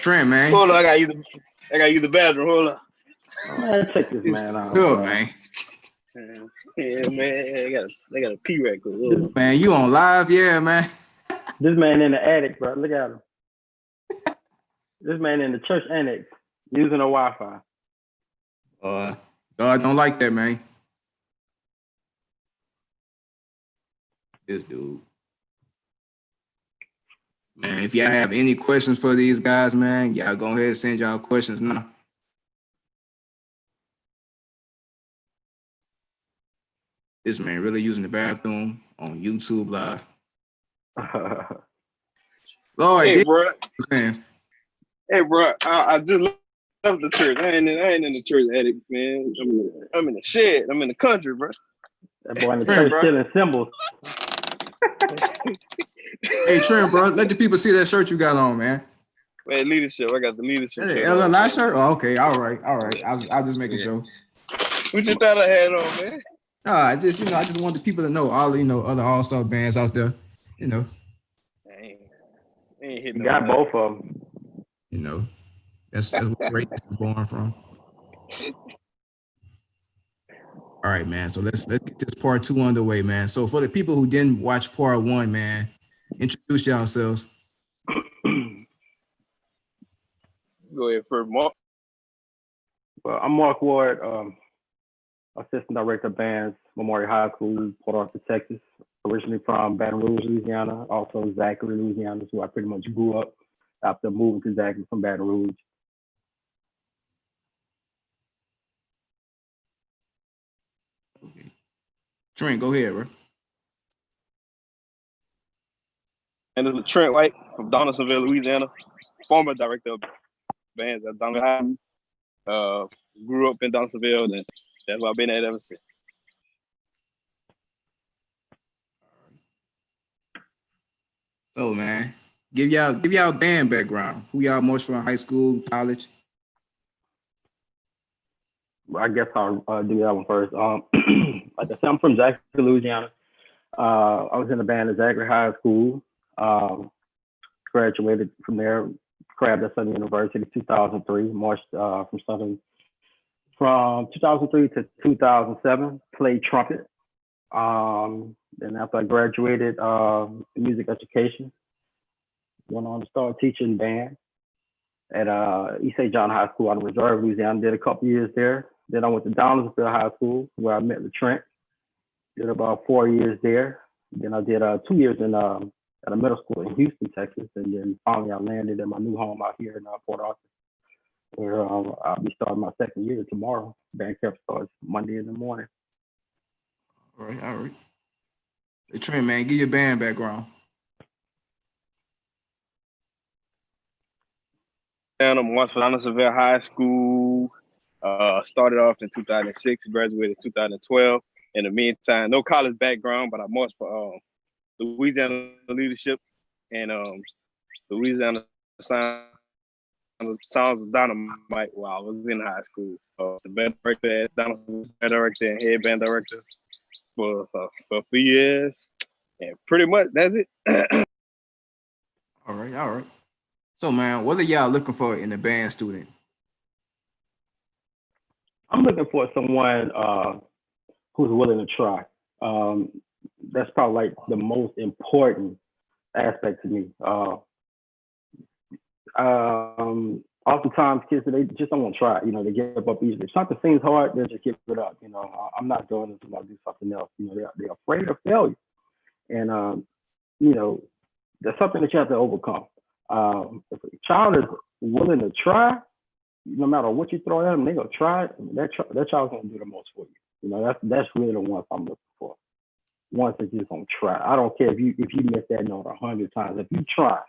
Trent, man. Hold on, I gotta use the bathroom. Hold on. Man, check this man out. Good, man. Yeah, man. They got a P record. Man, you on live? Yeah, man. This man in the attic, bro. Look at him. This man in the church annex using a Wi-Fi. God don't like that, man. This dude. Man, if y'all have any questions for these guys, man, y'all go ahead and send y'all questions now. This man really using the bathroom on YouTube Live. Lord, hey, bro. Fans. Hey, bro. I just left the church. I ain't in the church attic, man. I'm in the shed. I'm in the country, bro. That boy in the church stealing symbols. Hey, Trent, bro, let the people see that shirt you got on, man. Man, leadership. I got the leadership. Hey, LLI shirt? Oh, okay. All right. I'll just make a show. What you thought I had on, man? No, I just want the people to know all other all-star bands out there. I ain't hitting. You got both of them. That's where greatness is born from. All right, man. So let's get this part 2 underway, man. So for the people who didn't watch part 1, man, introduce yourselves. Go ahead first, Mark. Well, I'm Marc Ward, Assistant Director of Bands, Memorial High School, Port Arthur, Texas. Originally from Baton Rouge, Louisiana. Also Zachary, Louisiana, is where I pretty much grew up after moving to Zachary from Baton Rouge. Okay. Trent, go ahead, bro. And this is Trent White from Donaldsonville, Louisiana, former director of bands at Donaldsonville High. Grew up in Donaldsonville, and that's where I've been at ever since. So, man, give y'all band background. Who y'all most from high school, college? Well, I guess I'll do that one first. Like I said, I'm from Zachary, Louisiana. I was in the band at Zachary High School. Graduated from there, crabbed at Southern University 2003, marched from 2003 to 2007, played trumpet. Then after I graduated music education, went on to start teaching band at East St. John High School out of Reserve, Louisiana. Did a couple years there. Then I went to Donaldsonville High School where I met Latrent. Did about 4 years there. Then I did 2 years in at a middle school in Houston, Texas. And then finally I landed in my new home out here in Port Arthur, where I'll be starting my second year tomorrow. Band camp starts Monday in the morning. All right. Hey, Trent, man, give your band background. And I'm once from Donaldsonville High School. Started off in 2006, graduated in 2012. In the meantime, no college background, but I marched for Louisiana Leadership and Louisiana Sounds of Dynamite while I was in high school. The band director at Donaldsonville, band director and head band director for a few years. And pretty much that's it. All right. So, man, what are y'all looking for in a band student? I'm looking for someone who's willing to try. That's probably like the most important aspect to me. Oftentimes kids, they just don't want to try. They give up easily. If something seems hard, they'll just give it up. I'm not doing this, I'm gonna do something else. They're afraid of failure. And that's something that you have to overcome. If a child is willing to try, no matter what you throw at them, they're gonna try it. That child's gonna do the most for you. That's really the ones I'm looking for. Ones that just gonna try. I don't care if you miss that note 100 times. If you try,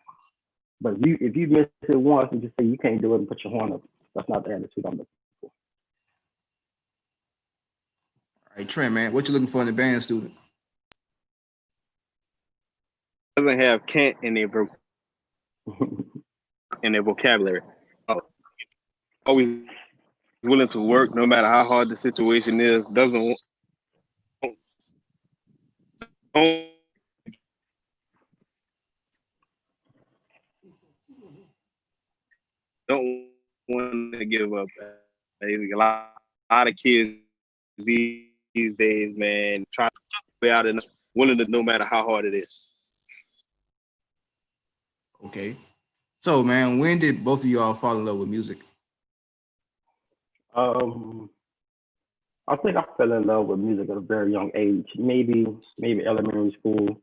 but if you miss it once and just say you can't do it and put your horn up, that's not the attitude I'm looking for. All right, Trent, man, what you looking for in a band student? Doesn't have can't in their vocabulary. Always willing to work no matter how hard the situation is. Doesn't don't want to give up. A lot of kids these days, man, try to be out and willing to no matter how hard it is. Okay. So, man, when did both of y'all fall in love with music? I think I fell in love with music at a very young age, maybe elementary school.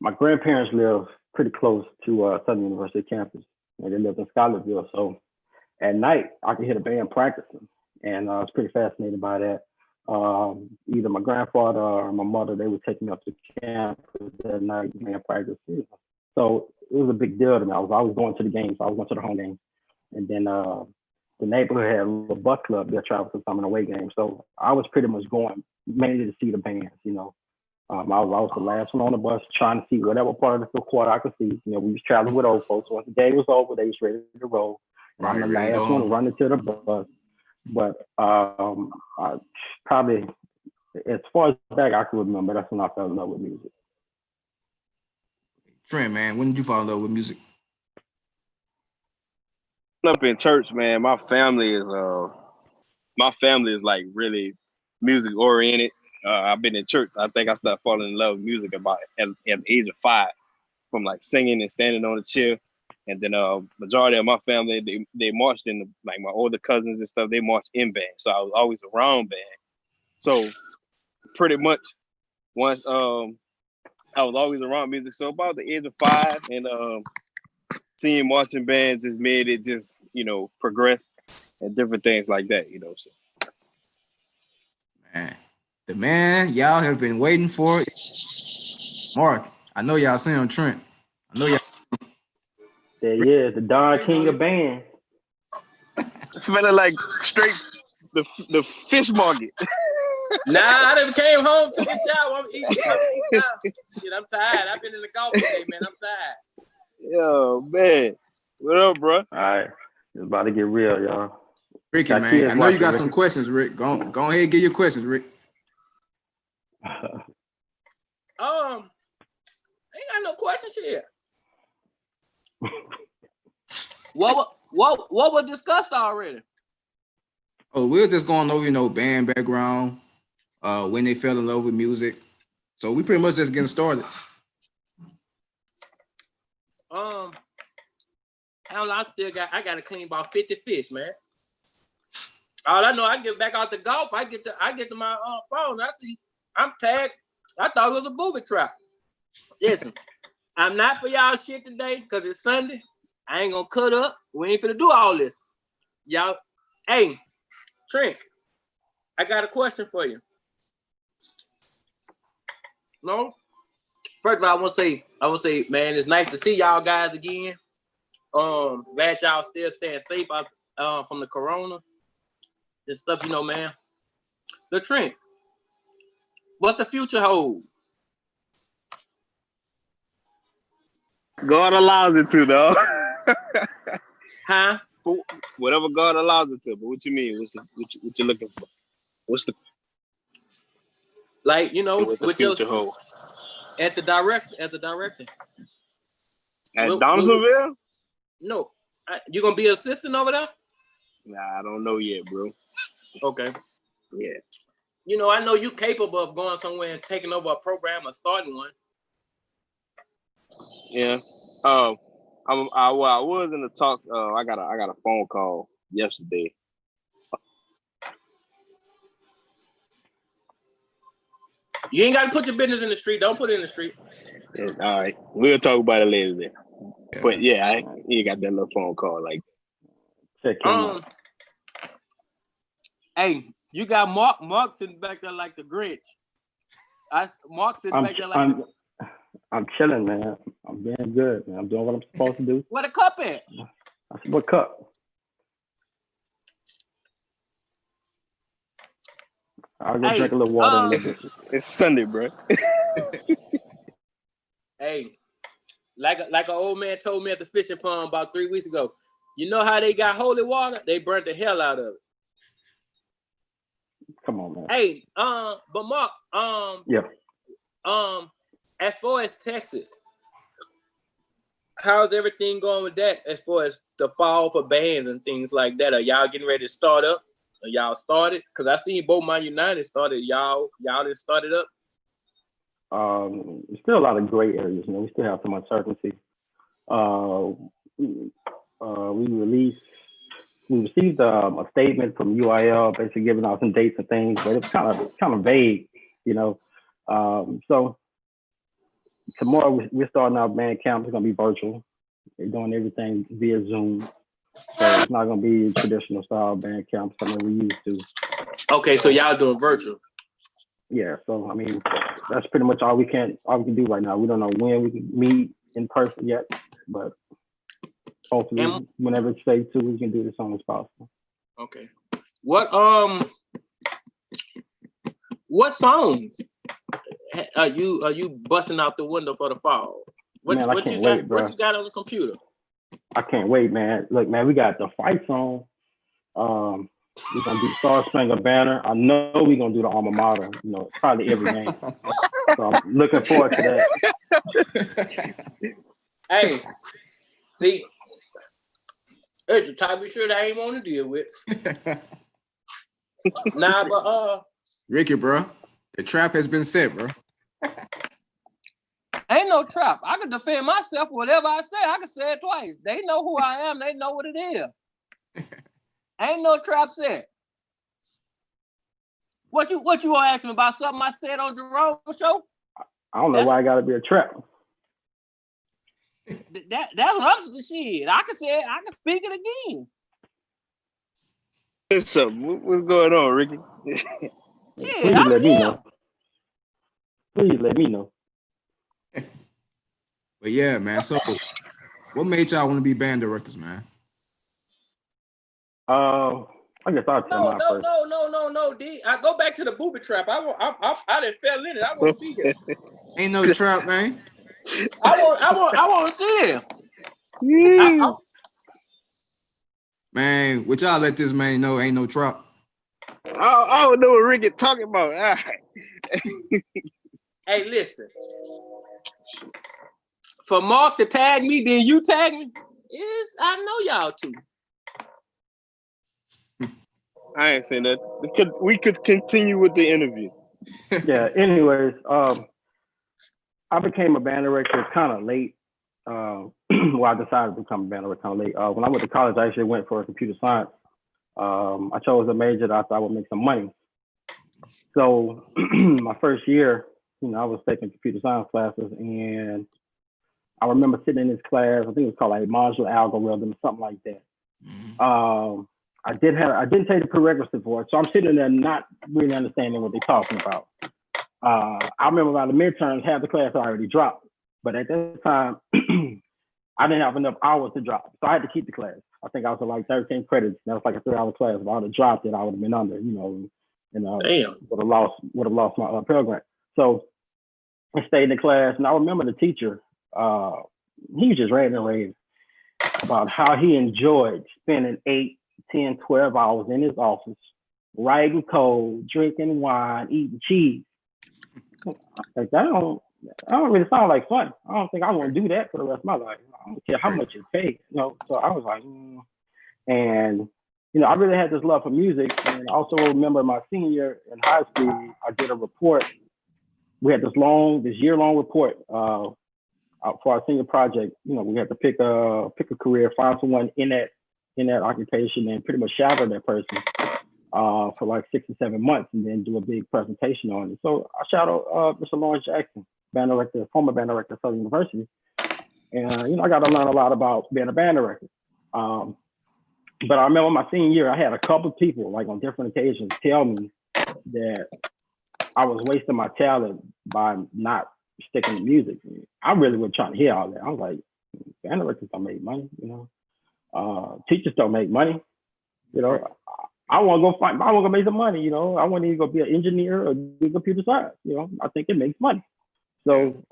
My grandparents lived pretty close to Southern University campus, and they lived in Scholarville. So at night, I could hear the band practicing, and I was pretty fascinated by that. Either my grandfather or my mother, they would take me up to campus that night, band practice. So it was a big deal to me. I was always going to the games. I was going to the home games, and then the neighborhood had a little bus club that traveled to some of the away games. So I was pretty much going mainly to see the bands, you know. I was the last one on the bus trying to see whatever part of the court I could see. You know, we was traveling with old folks. Once the game was over, they was ready to roll. I'm the last one running to the bus. But I probably, as far as back I can remember, that's when I fell in love with music. Trent, man, when did you fall in love with music? Up in church, man, my family is like really music oriented. I've been in church. I think I started falling in love with music about at the age of 5, from like singing and standing on the chair. And then majority of my family, they marched in like my older cousins and stuff, they marched in band. So I was always around band. So pretty much once I was always around music. So about the age of 5 and seeing marching bands just made it just, you know, progress and different things like that, you know. So Man, y'all have been waiting for it. Mark, I know y'all seen him, Trent. I know y'all. Yeah, the Don King of bands. Smelling like straight the fish market. Nah, I done came home to the shower. I'm eating now. Shit, I'm tired. I've been in the golf today, man. I'm tired. Yo, man. What up, bro? All right. It's about to get real, y'all. Ricky, man, I know you got some questions, Rick. Go ahead and get your questions, Rick. Ain't got no questions here. What was discussed already? Oh, we're just going over, you know, band background, when they fell in love with music. So we pretty much just getting started. I don't know. I got to clean about 50 fish, man. All I know, I get back out the golf. I get to my phone. I see I'm tagged. I thought it was a booby trap. Listen, I'm not for y'all shit today because it's Sunday. I ain't gonna cut up. We ain't finna do all this. Y'all, hey, Trent, I got a question for you. No? First of all, I want to say, man, it's nice to see y'all guys again. Glad y'all still staying safe out from the corona. This stuff, you know, man. Latrent, what the future holds? God allows it to, though. Huh? Whatever God allows it to. But what you mean? What you looking for? What's the like? You know, what's the future hold? At the director. At Donaldsonville? No, you gonna be an assistant over there? Nah, I don't know yet, bro. Okay. Yeah. You know, I know you capable of going somewhere and taking over a program or starting one. Yeah. I was in the talks. I got a phone call yesterday. You ain't got to put your business in the street. Don't put it in the street. Yeah, all right, we'll talk about it later then. Yeah. But yeah, you got that little phone call like. Hey, you got Marc sitting back there like the Grinch. Marc sitting back there like. I'm chilling, man. I'm being good, man. I'm doing what I'm supposed to do. Where the cup at? I said, what cup? I'll go drink a little water in a little bit. It's Sunday, bro. Hey, like an old man told me at the fishing pond about 3 weeks ago. You know how they got holy water? They burnt the hell out of it. Come on, man. Hey, but Marc, yeah. As far as Texas, how's everything going with that as far as the fall for bands and things like that? Are y'all getting ready to start up? Are y'all started? Because I seen both my United started. Y'all just started up. There's still a lot of gray areas. You know, we still have some uncertainty. We received a statement from UIL basically giving out some dates and things, but it's kind of vague, you know. So tomorrow we're starting our band camp. It's gonna be virtual. They're doing everything via Zoom, so it's not gonna be traditional style band camp, something we used to. Okay, so y'all doing virtual. Yeah, so I mean, that's pretty much all we can do right now. We don't know when we can meet in person yet, but hopefully, whenever it's safe to, we can do this as soon as possible. Okay. What songs are you busting out the window for the fall? What you got on the computer? I can't wait, man. Look, man, we got the fight song. We're gonna do Star Spangled Banner. I know we're gonna do the alma mater. You know, probably every game. So I'm looking forward to that. Hey, see, it's the type of shit I ain't want to deal with. Nah, but Ricky, bro, the trap has been set, bro. Ain't no trap. I can defend myself. Whatever I say, I can say it twice. They know who I am. They know what it is. Ain't no trap set. What you want to ask me about something I said on Jerome's show? I don't know why I gotta be a trap. That's what I'm shit. I can say it. I can speak it again. So what's going on, Ricky? Shit, Please let me know. Please let me know. But yeah, man. So, what made y'all want to be band directors, man? I guess I'll tell my first. No, D. I go back to the booby trap. I didn't fell in it. I want to be here. Ain't no trap, man. I want to see him. Yeah. Man, would y'all let this man know ain't no trap? I don't know what Ricky talking about. All right. Hey, listen. For Marc to tag me, then you tag me. I know y'all too. I ain't saying that. We could continue with the interview. Yeah. Anyways, I became a band director kind of late. Well, I decided to become a band director kind of late. When I went to college, I actually went for computer science. I chose a major that I thought would make some money. So my first year, you know, I was taking computer science classes, and I remember sitting in this class. I think it was called like modular algorithm, something like that. I didn't take the prerequisite for it, so I'm sitting there not really understanding what they're talking about. I remember by the midterms, half the class already dropped, but at that time, I didn't have enough hours to drop, so I had to keep the class. I think I was at like 13 credits. That was like a 3-hour class. If I would have dropped it, I would have been under, you know, and would have lost my program. So I stayed in the class, and I remember the teacher. He was just ranting and raving about how he enjoyed spending 8, 10, 12 hours in his office, writing code, drinking wine, eating cheese. Like, that don't really sound like fun. I don't think I want to do that for the rest of my life. I don't care how much it pays, you know. So I was like, and you know, I really had this love for music. And I also remember my senior year in high school, I did a report. We had this year-long report for our senior project. You know, we had to pick a career, find someone in that occupation, and pretty much shadow that person for like 6 or 7 months, and then do a big presentation on it. So I shadowed Mr. Lawrence Jackson, former band director at Southern University, and you know, I got to learn a lot about being a band director. But I remember my senior year, I had a couple of people, like on different occasions, tell me that I was wasting my talent by not sticking to music. I really wasn't trying to hear all that. I was like, band directors don't make money, you know. Teachers don't make money, you know. I want to go make some money, you know. I want to either go be an engineer or do computer science, you know. I think it makes money. So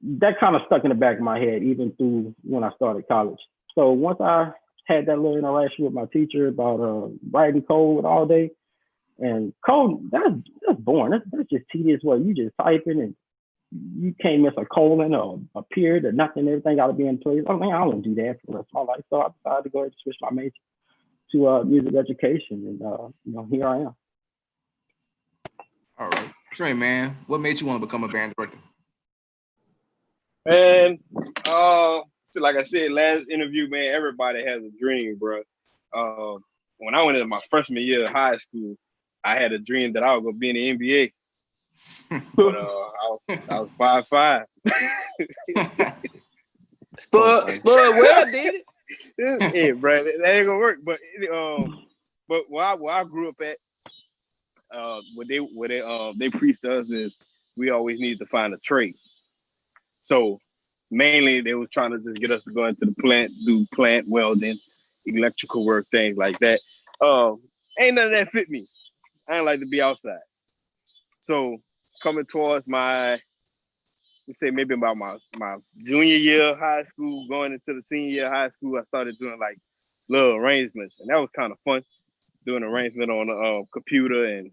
that kind of stuck in the back of my head, even through when I started college. So once I had that little interaction with my teacher about writing code all day, and code, that's boring. That's just tedious work. You just typing and you can't miss a colon or a period or nothing. Everything got to be in place. I mean, I don't do that for the rest of my life. So I decided to go ahead and switch my major to music education, and you know, here I am. All right, Trey, man, what made you want to become a band director? And so like I said, last interview, man, everybody has a dream, bro. When I went into my freshman year of high school, I had a dream that I was gonna be in the NBA. But I was 5'5". Spud, well, did it? Yeah, bro, that ain't gonna work. But where I grew up at, what they preached to us is we always need to find a trade. So mainly they was trying to just get us to go into the plant, do plant welding, electrical work, things like that. Ain't none of that fit me. I didn't like to be outside. So coming towards let's say maybe about my junior year of high school, going into the senior year of high school, I started doing like little arrangements, and that was kind of fun, doing arrangement on a computer. And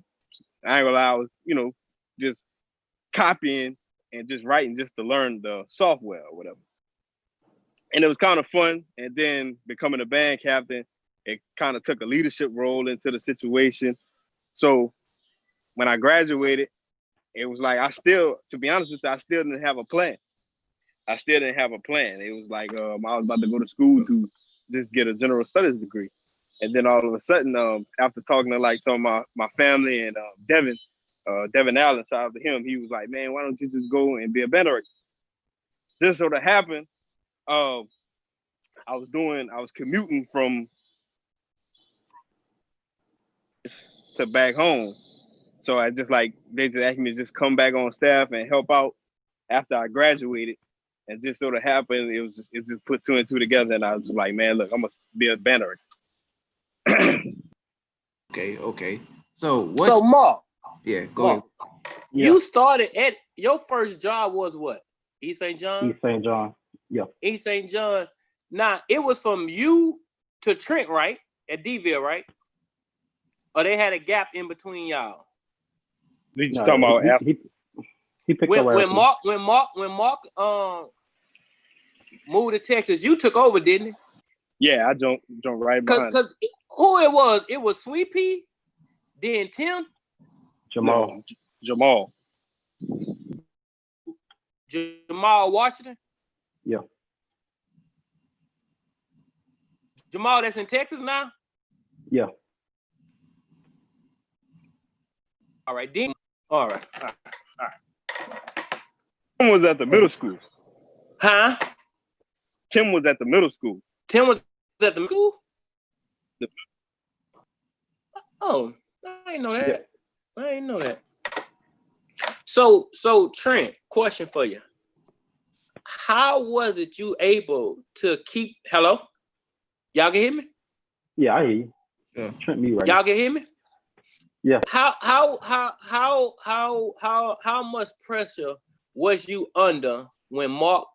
I ain't gonna lie, I was, you know, just copying and just writing just to learn the software or whatever. And it was kind of fun. And then becoming a band captain, it kind of took a leadership role into the situation. So when I graduated, it was like to be honest with you, I still didn't have a plan. It was like I was about to go to school to just get a general studies degree. And then all of a sudden, after talking to like some of my family and Devin Allen, shout out to him, he was like, man, why don't you just go and be a band director? This sort of happened. I was commuting from to back home. So they just asked me to just come back on staff and help out after I graduated. And just sort of happened. It just put two and two together. And I was just like, man, look, I'm going to be a band director. Okay. So Marc. Yeah, go ahead. You started at your first job was what? East St. John? East St. John. Yeah. East St. John. Now, it was from you to Trent, right? At DVille, right? Or they had a gap in between y'all? We just talking about after. He picked when Marc moved to Texas, you took over, didn't he? Yeah, I jumped right behind. Cause who it was Sweet Pea, then Tim, Jamal. No, Jamal Washington. Yeah. Jamal, that's in Texas now. Yeah. All right, Dean. All right. Tim was at the middle school. Huh? Tim was at the middle school. Tim was at the middle school? Oh, I didn't know that. Yeah. I didn't know that. So Trent, question for you. How was it you able to keep hello? Y'all can hear me? Yeah, I hear you. Yeah. Trent me right. Y'all can hear me? Yeah. How much pressure was you under when Marc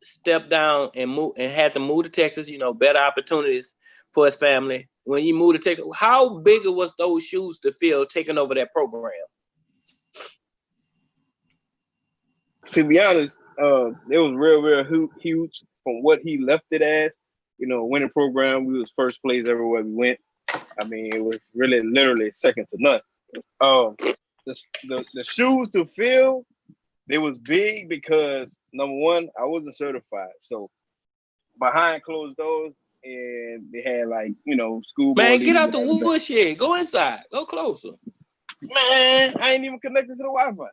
stepped down and moved and had to move to Texas, you know, better opportunities for his family. When you moved to Texas, how big was those shoes to fill taking over that program? To be honest, it was real huge from what he left it as. You know, winning program, we was first place everywhere we went. I mean, it was really literally second to none. The shoes to fill, they was big because number one, I wasn't certified. So behind closed doors, and they had like, you know, school. Man, get out the woodshed. Go inside. Go closer. Man, I ain't even connected to the Wi-Fi.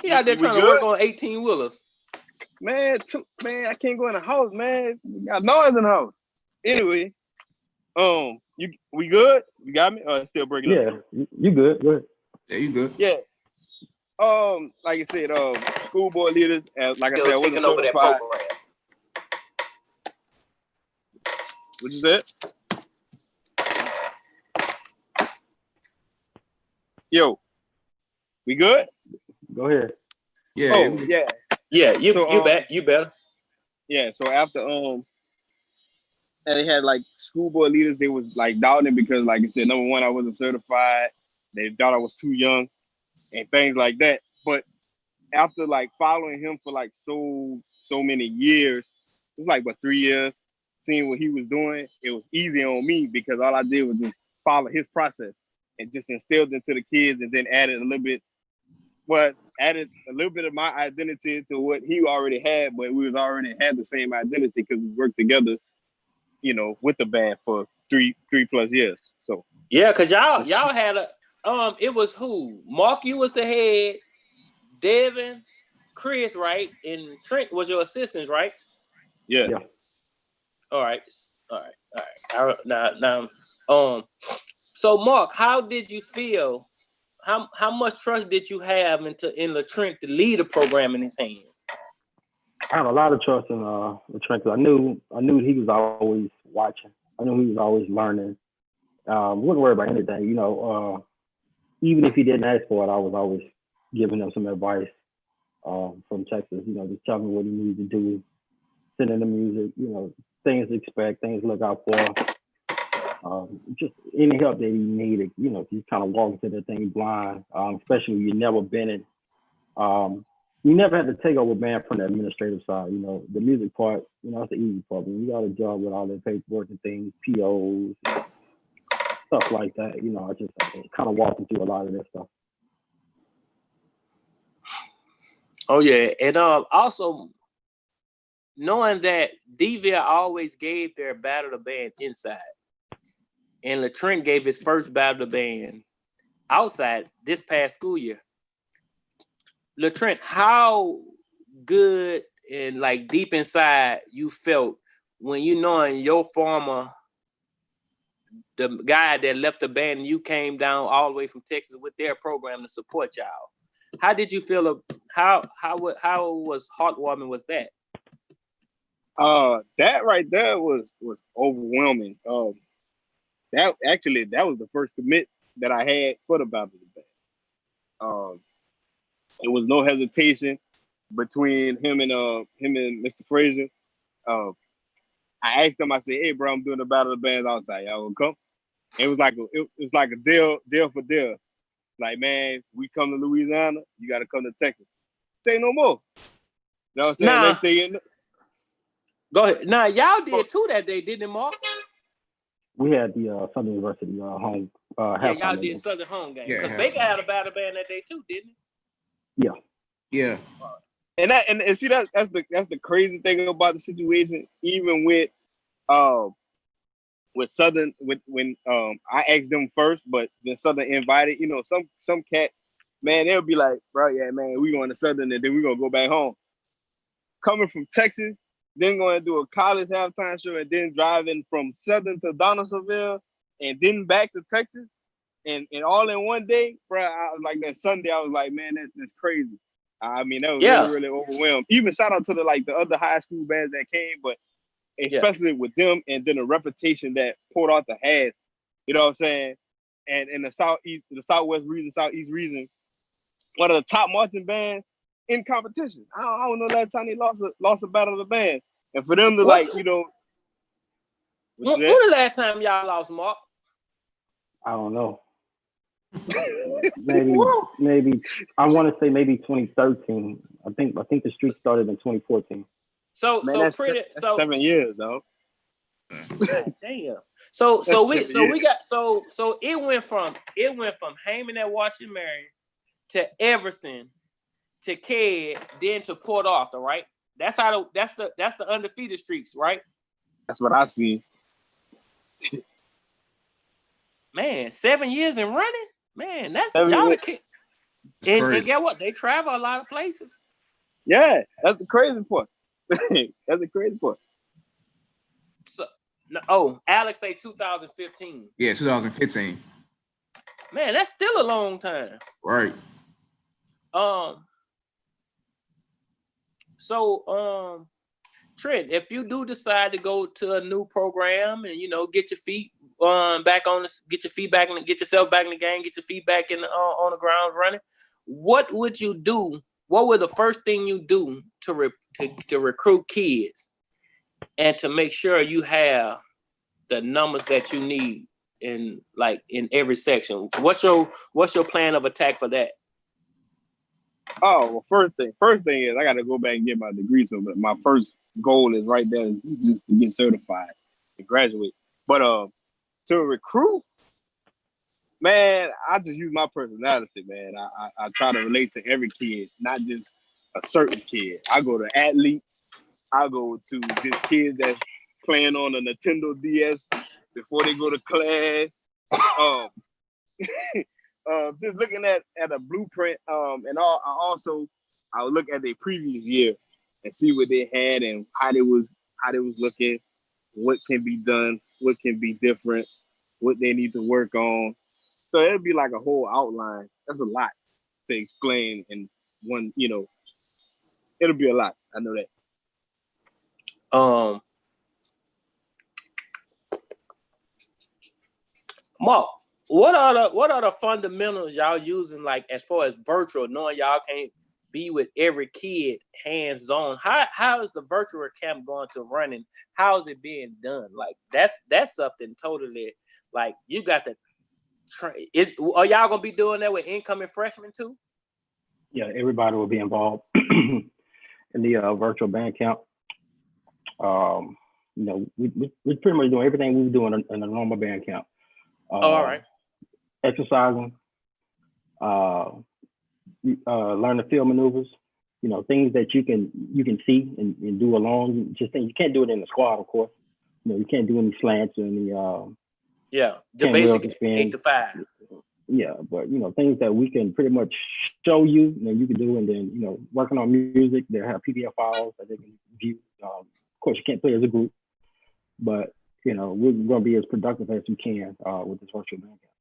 He out there trying to work on 18-wheelers. Man, I can't go in the house, man. We got noise in the house. Anyway, we good? You got me? Or still breaking up? Yeah, you good. Go ahead. Yeah, you good. Yeah. Like I said, school board leaders, like I said, I wasn't over certified. that program. What you said? Yo, we good? Go ahead. Yeah. Oh, yeah. Yeah, you better. Yeah, so after they had like school board leaders, they was like doubting it because, like I said, number one, I wasn't certified. They thought I was too young and things like that. But after like following him for like so many years, it was like 3 years, seeing what he was doing, it was easy on me because all I did was just follow his process and just instilled into the kids, and then added a little bit of my identity to what he already had, but we was already had the same identity because we worked together, you know, with the band for three plus years. So yeah, because y'all had a it was who? Marc, you was the head, Devin, Chris, right? And Trent was your assistants, right? yeah. All right. Now, so Marc, how did you feel? How much trust did you have in Latrent to lead the program in his hands? I have a lot of trust in Latrent. I knew he was always watching. I knew he was always learning. Wouldn't worry about anything, you know. Even if he didn't ask for it, I was always giving him some advice from Texas. You know, just telling him what he needed to do, sending the music, you know, things to expect, things to look out for. Just any help that he needed, you know, you kind of walk into the thing blind, especially when you've never been in. You never had to take over band from the administrative side. You know, the music part, you know, it's the easy part. When you got a job with all the paperwork and things, POs, stuff like that, you know, I just kind of walking through a lot of that stuff. Oh yeah, and also knowing that DVille always gave their battle of the band inside, and Latrent gave his first battle of the band outside this past school year. Latrent, how good and like deep inside you felt when you knowing your former, the guy that left the band and you came down all the way from Texas with their program to support y'all? How did you feel? How was heartwarming was that? That right there was overwhelming. That was the first commit that I had for the battle of the band. It was no hesitation between him and Mr. Frazier. I asked him, I said, "Hey, bro, I'm doing the battle of the bands outside. Y'all gonna come?" It was like a deal for deal. Like, man, we come to Louisiana, you got to come to Texas. Say no more. You know what I'm saying? Next day Go ahead. Nah, y'all did too that day, didn't it, Marc? We had the Southern University home. Yeah, y'all did Southern home game because Baker had a battle band that day too, didn't he? Yeah. And see that's the crazy thing about the situation. Even with Southern, when I asked them first, but then Southern invited. You know, some cats, man, they'll be like, bro, yeah, man, we going to Southern and then we gonna go back home. Coming from Texas, then going to do a college halftime show, and then driving from Southern to Donaldsonville, and then back to Texas, and all in one day, bro. I was like, that Sunday, I was like, man, that's crazy. I mean, that was really overwhelmed. Even shout out to the other high school bands that came, but especially with them, and then the reputation that Port Arthur has. You know what I'm saying? And in the southeast, the southwest region, southeast region, one of the top marching bands in competition. I don't know last time they lost a battle of the band, and for them to when the last time y'all lost, Marc? I don't know. maybe I want to say maybe 2013. I think the streak started in 2014. So that's 7 years though. Damn. So it went from Heyman at Washington Marion to Everson to Ked, then to Port Arthur, right? That's the undefeated streaks, right? That's what I see. Man, 7 years in running, man. That's 7 y'all years. the kid. And get what? They travel a lot of places. Yeah, that's the crazy part. That's the crazy part. So, Alex say 2015. Yeah, 2015. Man, that's still a long time. Right. So, Trent, if you do decide to go to a new program and get your feet back on get your feet back and get yourself back in the game, get your feet back in on the ground running, what would you do? What would the first thing you do to recruit kids and to make sure you have the numbers that you need in every section. What's your plan of attack for that? Oh, well, first thing is I got to go back and get my degree. So my first goal is right there is just to get certified and graduate. But to recruit, man, I just use my personality, man. I try to relate to every kid, not just a certain kid. I go to athletes. I go to just kids that's playing on a Nintendo DS before they go to class. Just looking at a blueprint, and I would look at their previous year and see what they had and how they was looking, what can be done, what can be different, what they need to work on. So it'll be like a whole outline. That's a lot to explain in one, it'll be a lot. I know that. Mark, what are the fundamentals y'all using, like as far as virtual, knowing y'all can't be with every kid hands on? How is the virtual camp going to run, and how is it being done? Like that's something totally, like, you got to are y'all gonna be doing that with incoming freshmen too? Yeah, everybody will be involved in the virtual band camp. We're pretty much doing everything we were doing in a normal band camp. All right. Exercising, learn the field maneuvers, things that you can see and do alone. Just things you can't do it in the squad, of course. You can't do any slants or any the basic 8 to 5. Yeah, but things that we can pretty much show you, and you can do, and then working on music. They have PDF files that they can view. Of course, you can't play as a group, but we're going to be as productive as we can with this virtual band camp.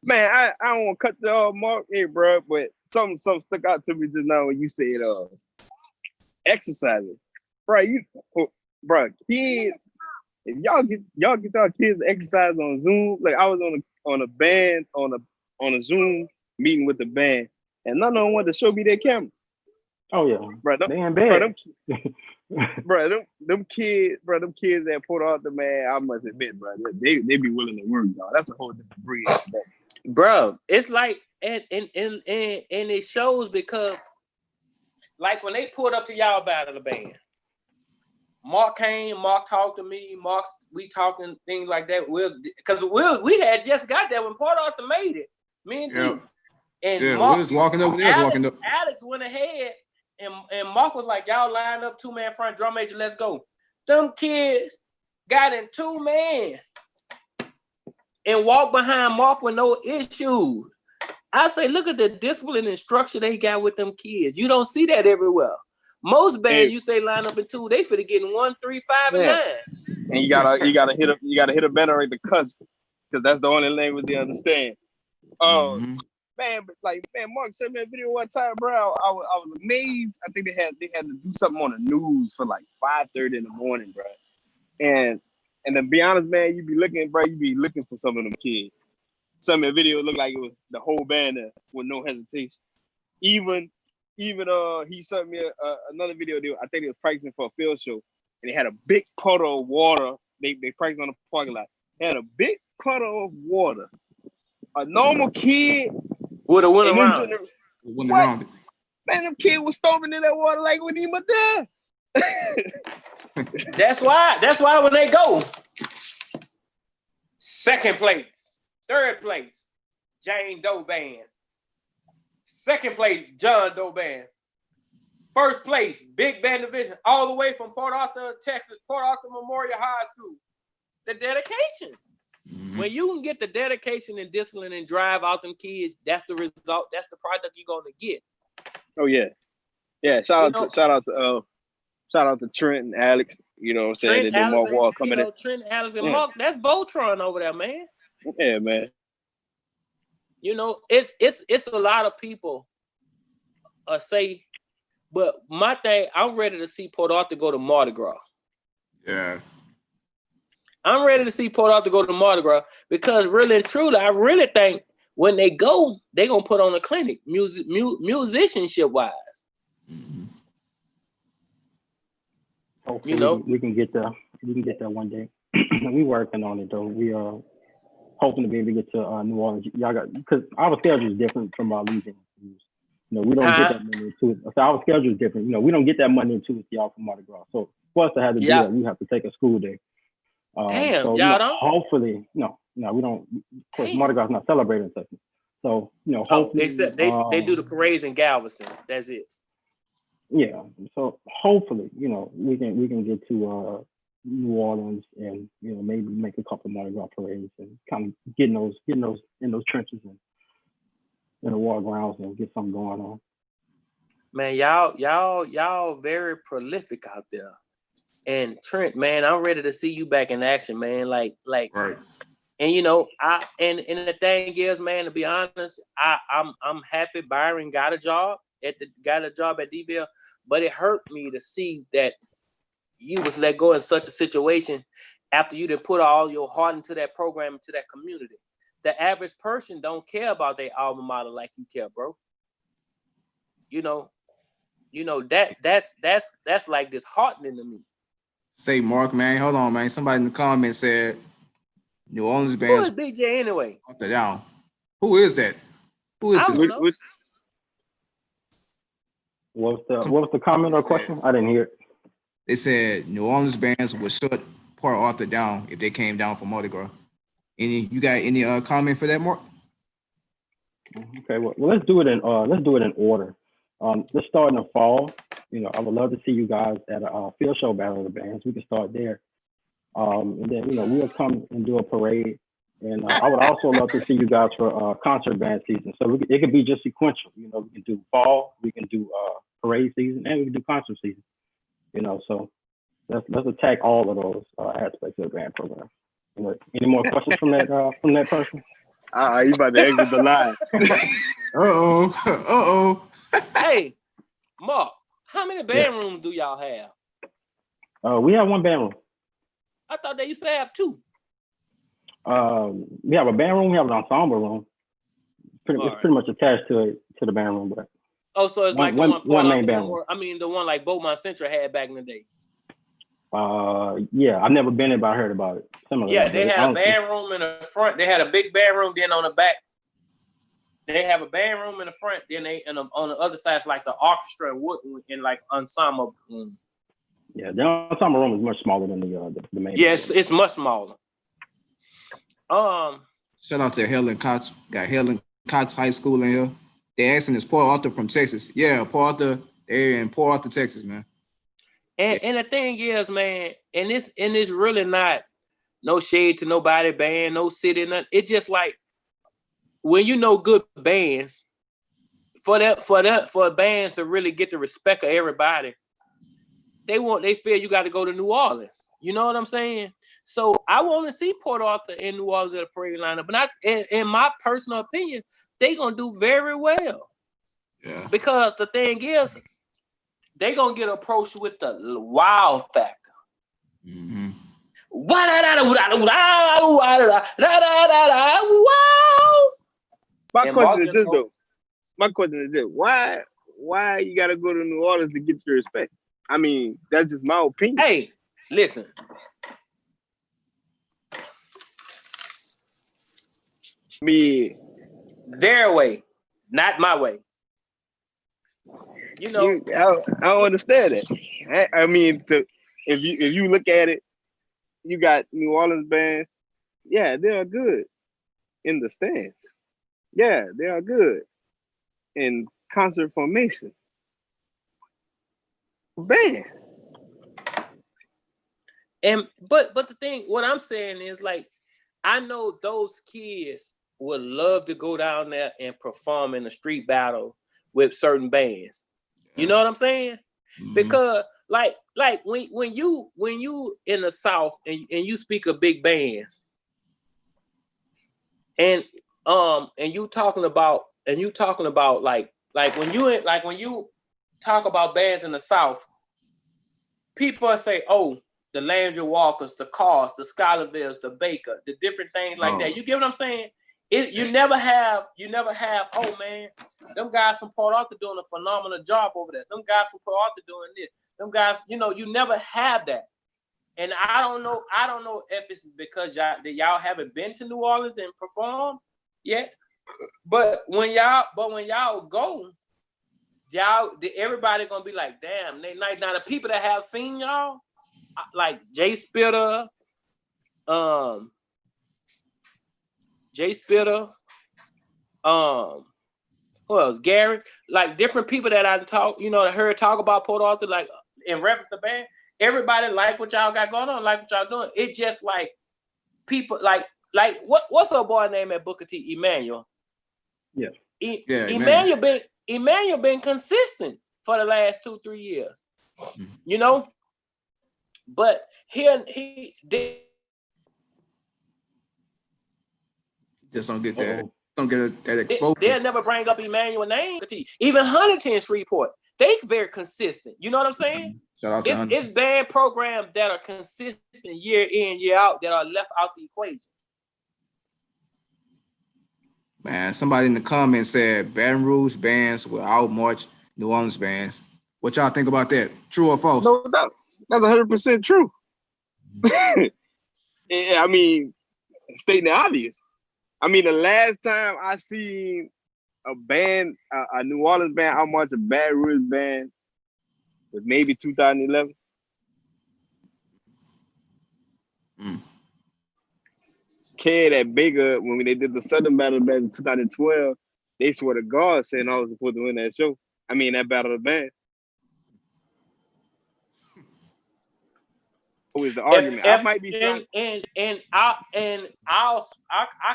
Man, I don't want to cut the Mark here, bro, but something stuck out to me just now when you said exercising, bro. Kids, if y'all get y'all kids to exercise on Zoom. Like, I was on a Zoom meeting with the band, and none of them wanted to show me their camera. Oh yeah, bro. They in bed. Them kids that Port Arthur, man, I must admit, bro, they be willing to work, dog. That's a whole different breed. Bro, it's like, and it shows because, like, when they pulled up to y'all battle the band, Mark came, Mark talked to me, we talking things like that. Because we had just got there when Port Arthur made it. Me and D. And Mark was walking up. Alex went ahead, and Mark was like, y'all line up 2-man front, drum major, let's go. Them kids got in 2-man and walked behind Mark with no issues. I say, look at the discipline and structure they got with them kids. You don't see that everywhere. Most bands, you say line up in 2, they finna get in 1, 3, 5, and 9. And you gotta hit a band at the cuss, because that's the only language they understand. Man, Mark sent me a video one time, bro. I was amazed. I think they had to do something on the news for like 5:30 in the morning, bro. And to be honest, man, you be looking for some of them kids. Some of the video looked like it was the whole band there with no hesitation. Even he sent me another video. I think they was practicing for a field show, and they had a big puddle of water. They practiced on the parking lot. They had a big puddle of water. A normal kid would have went around. Man, them kid was stomping in that water like with him there. That's why when they go, second place, third place, Jane Doe Band. Second place, John Doe Band. First place, Big Band Division, all the way from Port Arthur, Texas, Port Arthur Memorial High School. The dedication. When you can get the dedication and discipline and drive out them kids, that's the result. That's the product you're gonna get. Oh yeah, yeah. Shout out to Trent and Alex. You know what I'm saying? They do more war coming in. Trent, Alex, and Mark. That's Voltron over there, man. Yeah, man. It's a lot of people say, but my thing, I'm ready to see Port Arthur go to Mardi Gras. Yeah. I'm ready to see Port Arthur go to Mardi Gras, because really and truly, I really think when they go, they're going to put on a clinic, musicianship-wise. Hopefully we can get there one day. We working on it, though. hoping to be able to get to New Orleans. Y'all got, because our schedule is different from our Louisiana schools. You know, we don't get that money into it. So our schedule is different. You know, we don't get that money into it, y'all, from Mardi Gras. So for us to have to do that, we have to take a school day. Damn, so, y'all don't? hopefully, no, we don't. Of course, Mardi Gras is not celebrated in Texas. So, you know, hopefully. They do the parades in Galveston. That's it. Yeah. So hopefully, you know, we can get to New Orleans and, you know, maybe make a couple of Mardi Gras parades and kind of getting those in those trenches and in the war grounds and get something going on. Man, y'all very prolific out there. And Trent, man, I'm ready to see you back in action, man. Like right. And you know, and the thing is, man, to be honest, I'm happy Byron got a job at DVL, but it hurt me to see that you was let go in such a situation after you didn't put all your heart into that program, into that community. The average person don't care about their alma mater like you care, bro. You know that's like disheartening to me. Say, Mark, man, hold on, man. Somebody in the comments said New Orleans Who bands is BJ anyway? up and down. Who is that? Who is I this? don't know. What was the comment or question? I didn't hear it. They said New Orleans bands would shut Port Arthur down if they came down from Mardi Gras. You got any comment for that, Mark? Okay, well let's do it in order. Let's start in the fall. You know, I would love to see you guys at a field show battle of the bands. We can start there. And then, you know, we'll come and do a parade. And I would also love to see you guys for concert band season. So it could be just sequential. You know, we can do fall, we can do parade season, and we can do concert season. You know, so let's attack all of those aspects of the band program. You know, any more questions from that person? You about to exit the line. Uh-oh. Hey, Mark, how many band rooms do y'all have? We have one band room. I thought they used to have two. We have a band room. We have an ensemble room. It's pretty much attached to the band room, but so it's like one main band room. I mean, the one like Beaumont Central had back in the day. Yeah, I've never been there, but I heard about it. They had a band room in the front. They had a big band room. Then on the back, they have a band room in the front. Then on the other side, it's like the orchestra and wood and like ensemble room. Yeah, the ensemble room is much smaller than the main. Yes, it's much smaller. Shout out to Helen Cox. Got Helen Cox High School in here. They asking is Port Arthur from Texas. Yeah, Port Arthur. They're in Port Arthur, Texas, man. And the thing is, man, and it's really not no shade to nobody band, no city, nothing. It's just like when you know good bands, for bands to really get the respect of everybody, they feel you got to go to New Orleans. You know what I'm saying? So I want to see Port Arthur and New Orleans at a parade lineup, but in my personal opinion, they gonna do very well. Yeah. Because the thing is, they gonna get approached with the wow factor. Mm-hmm. Wow! My question is this: why you gotta go to New Orleans to get your respect? I mean, that's just my opinion. Hey, listen. Me, their way, not my way. You know, I don't understand it. I mean, if you look at it, you got New Orleans bands. Yeah, they are good in the stands. Yeah, they are good in concert formation. Band. And but the thing, what I'm saying is, like, I know those kids would love to go down there and perform in a street battle with certain bands. You know what I'm saying? Mm-hmm. Because like when you in the South and you speak of big bands and you talking about like when you talk about bands in the South, people say, oh, the Landry Walkers, the Cars, the Schuylervilles, the Baker, the different things like that. You get what I'm saying? You never have, oh man, them guys from Port Arthur doing a phenomenal job over there. Them guys from Port Arthur doing this. Them guys, you never have that. And I don't know if it's because y'all haven't been to New Orleans and performed yet. But when y'all go, everybody gonna be like, damn, now the people that have seen y'all, like Jay Spitter, who else? Gary, like different people that I heard talk about Port Arthur, like in reference to band. Everybody like what y'all got going on, like what y'all doing. It just like people like what's a boy name at Booker T? Emmanuel. Yeah. Emmanuel been consistent for the last 2-3 years. You know, but he just don't get that exposure. They'll never bring up Emmanuel's name. Even Huntington Shreveport, they very consistent. You know what I'm saying? Shout out to Huntington. It's band programs that are consistent year in, year out that are left out the equation. Man, somebody in the comments said Baton Rouge bands will outmarch New Orleans bands. What y'all think about that? True or false? No, that's 100% true. I mean, stating the obvious. I mean, the last time I seen a band, a New Orleans band, outmarch a Baton Rouge band was maybe 2011. Kid at Bigger, when they did the Southern Battle back in 2012, they swear to God saying I was supposed to win that show. I mean, that Battle of the Band. What was the argument? I might be I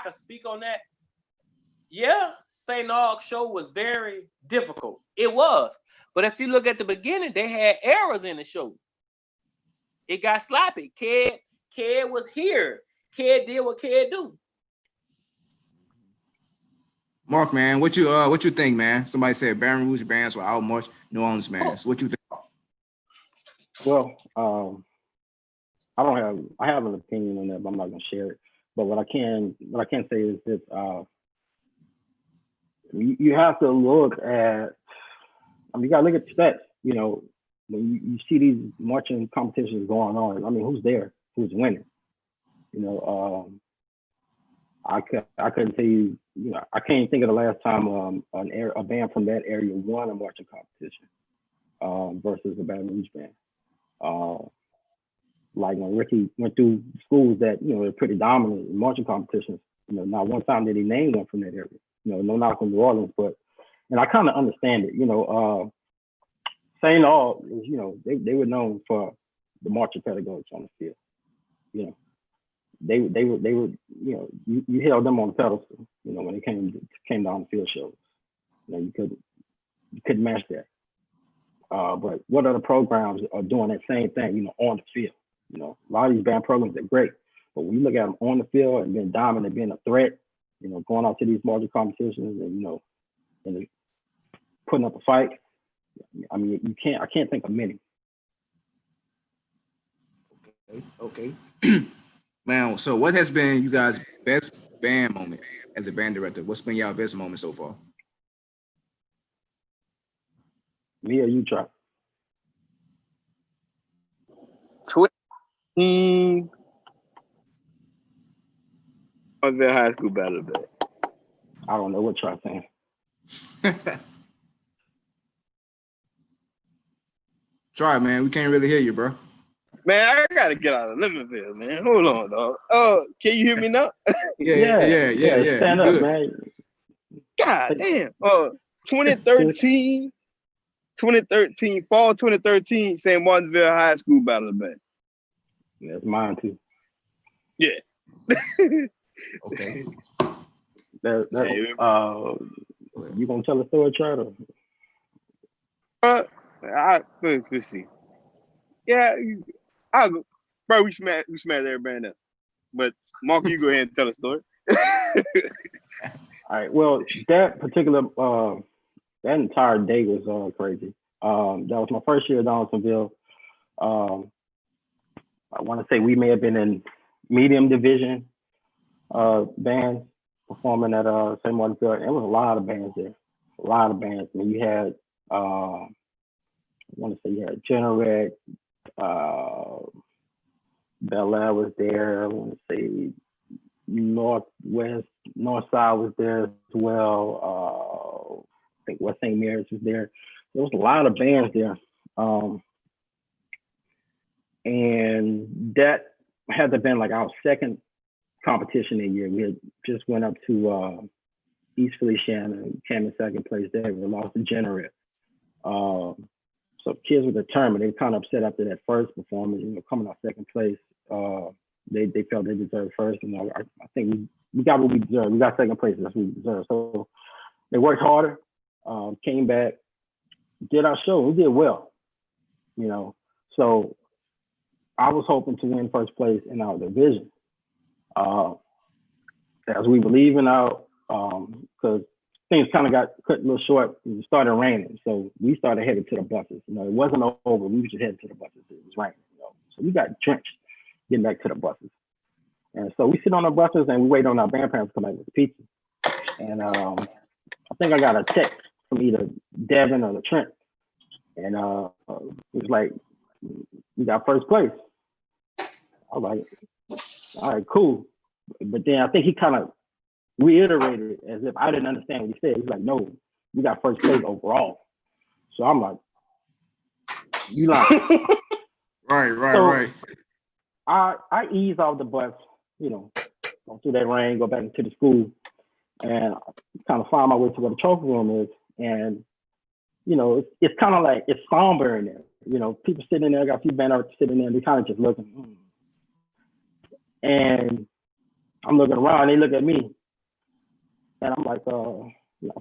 can speak on that. Yeah, St. Aug show was very difficult. It was. But if you look at the beginning, they had errors in the show. It got sloppy. Kid was here. Kid did what Kid do. Mark, man, what you think, man? Somebody said Baton Rouge bands will outmarch New Orleans bands. What you think? Well, I have an opinion on that, but I'm not gonna share it. But what I can say is this: you have to look at. I mean, you gotta look at the stats. You know, when you see these marching competitions going on, I mean, who's there? Who's winning? You know, I couldn't tell you. You know, I can't think of the last time a band from that area won a marching competition versus a Baton Rouge band. Like when Ricky went through schools that, you know, they're pretty dominant in marching competitions, you know, not one time did he name one from that area. You know, no knock on New Orleans, and I kind of understand it. You know, St. Aug is, you know, they were known for the marching pedagogues on the field. You know, they were, you know, you held them on the pedestal. You know, when it came down to field shows, you know, you couldn't match that. But what other programs are doing that same thing, you know, on the field? You know, a lot of these band programs are great, but when you look at them on the field and being dominant, being a threat, you know, going out to these marching competitions and, you know, and putting up a fight, I mean, I can't think of many. Okay. Man, so what has been you guys' best band moment as a band director? What's been y'all best moment so far? Me or you, try? The high school battle of that. I don't know what try saying. Try, man. We can't really hear you, bro. Man, I gotta get out of Liverpool, man. Hold on, dog. Oh, can you hear me now? Yeah. Stand up, man. God damn. 2013, fall 2013, St. Martinsville High School battle of the band. Yeah, that's mine too. Yeah. Okay. You gonna tell a story, Charter? Let's see. Yeah, I'll go. Bro, we smashed every band up. But Mark, you go ahead and tell a story. All right. Well, that particular that entire day was crazy. That was my first year at Donaldsonville. I want to say we may have been in medium division bands performing at St. Martinsville. There was a lot of bands there. A lot of bands. I mean, you had I want to say you had Generac, Bel Air was there. I want to say north side was there as well. I think West St. Mary's was there. There was a lot of bands there. And that had to been like our second competition that year. We had just went up to East Feliciana and came in second place there. We lost to Generate. So kids were determined. They were kind of upset after that first performance, coming out second place. They felt they deserved first. And I think we got what we deserved. We got second place. That's what we deserved. So they worked harder, came back, did our show. We did well, So I was hoping to win first place in our division. As we were leaving out, because things kind of got cut a little short. It started raining, so we started headed to the buses. It wasn't over. We were just headed to the buses. It was raining, so we got drenched getting back to the buses. And so we sit on the buses and we wait on our grandparents to come back with the pizza. And I think I got a text from either Devin or Latrent, and it was like, we got first place. I was like, all right, cool. But then I think he kind of reiterated it as if I didn't understand what he said. He's like, no, we got first place overall. So I'm like, you lying. Right. I ease off the bus, go through that rain, go back into the school, and kind of find my way to where the trophy room is. And, it's kind of like, it's somber in there. People sitting in there, got a few banners sitting there, and they kind of just looking. And I'm looking around, they look at me. And I'm like, I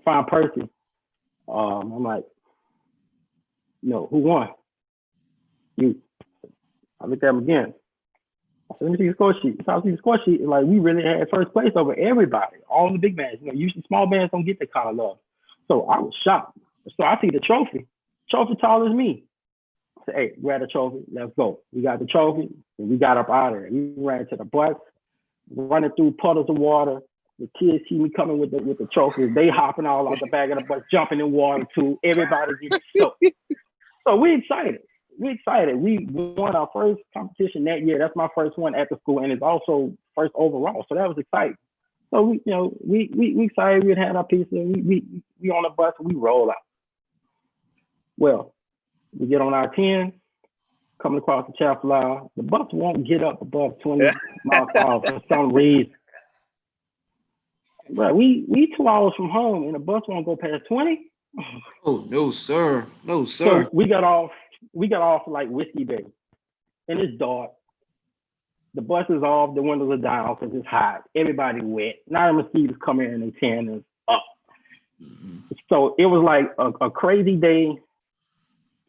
find Percy. I'm like, who won? You. I looked at him again. I said, let me see the score sheet. So I see the score sheet. Like, we really had first place over everybody, all the big bands. Usually small bands don't get that kind of love. So I was shocked. So I see the trophy. Trophy tall as me. I said, hey, we had a trophy. Let's go. We got the trophy, and we got up out of there. We ran to the bus, running through puddles of water. The kids see me coming with the trophies. They hopping all out the back of the bus, jumping in water too. Everybody getting soaked. So we excited. We won our first competition that year. That's my first one at the school, and it's also first overall. So that was exciting. So we excited. We had our pizza. We on the bus. And we roll out. Well, we get on our 10, coming across the Chapter. The bus won't get up above 20 miles per hour for some reason. But we 2 hours from home, and the bus won't go past 20. Oh no, sir. So we got off like Whiskey Bay, and it's dark. The bus is off, the windows are down because it's hot. Everybody wet. Now the mosquitoes come in and they tan us up. Mm-hmm. So it was like a crazy day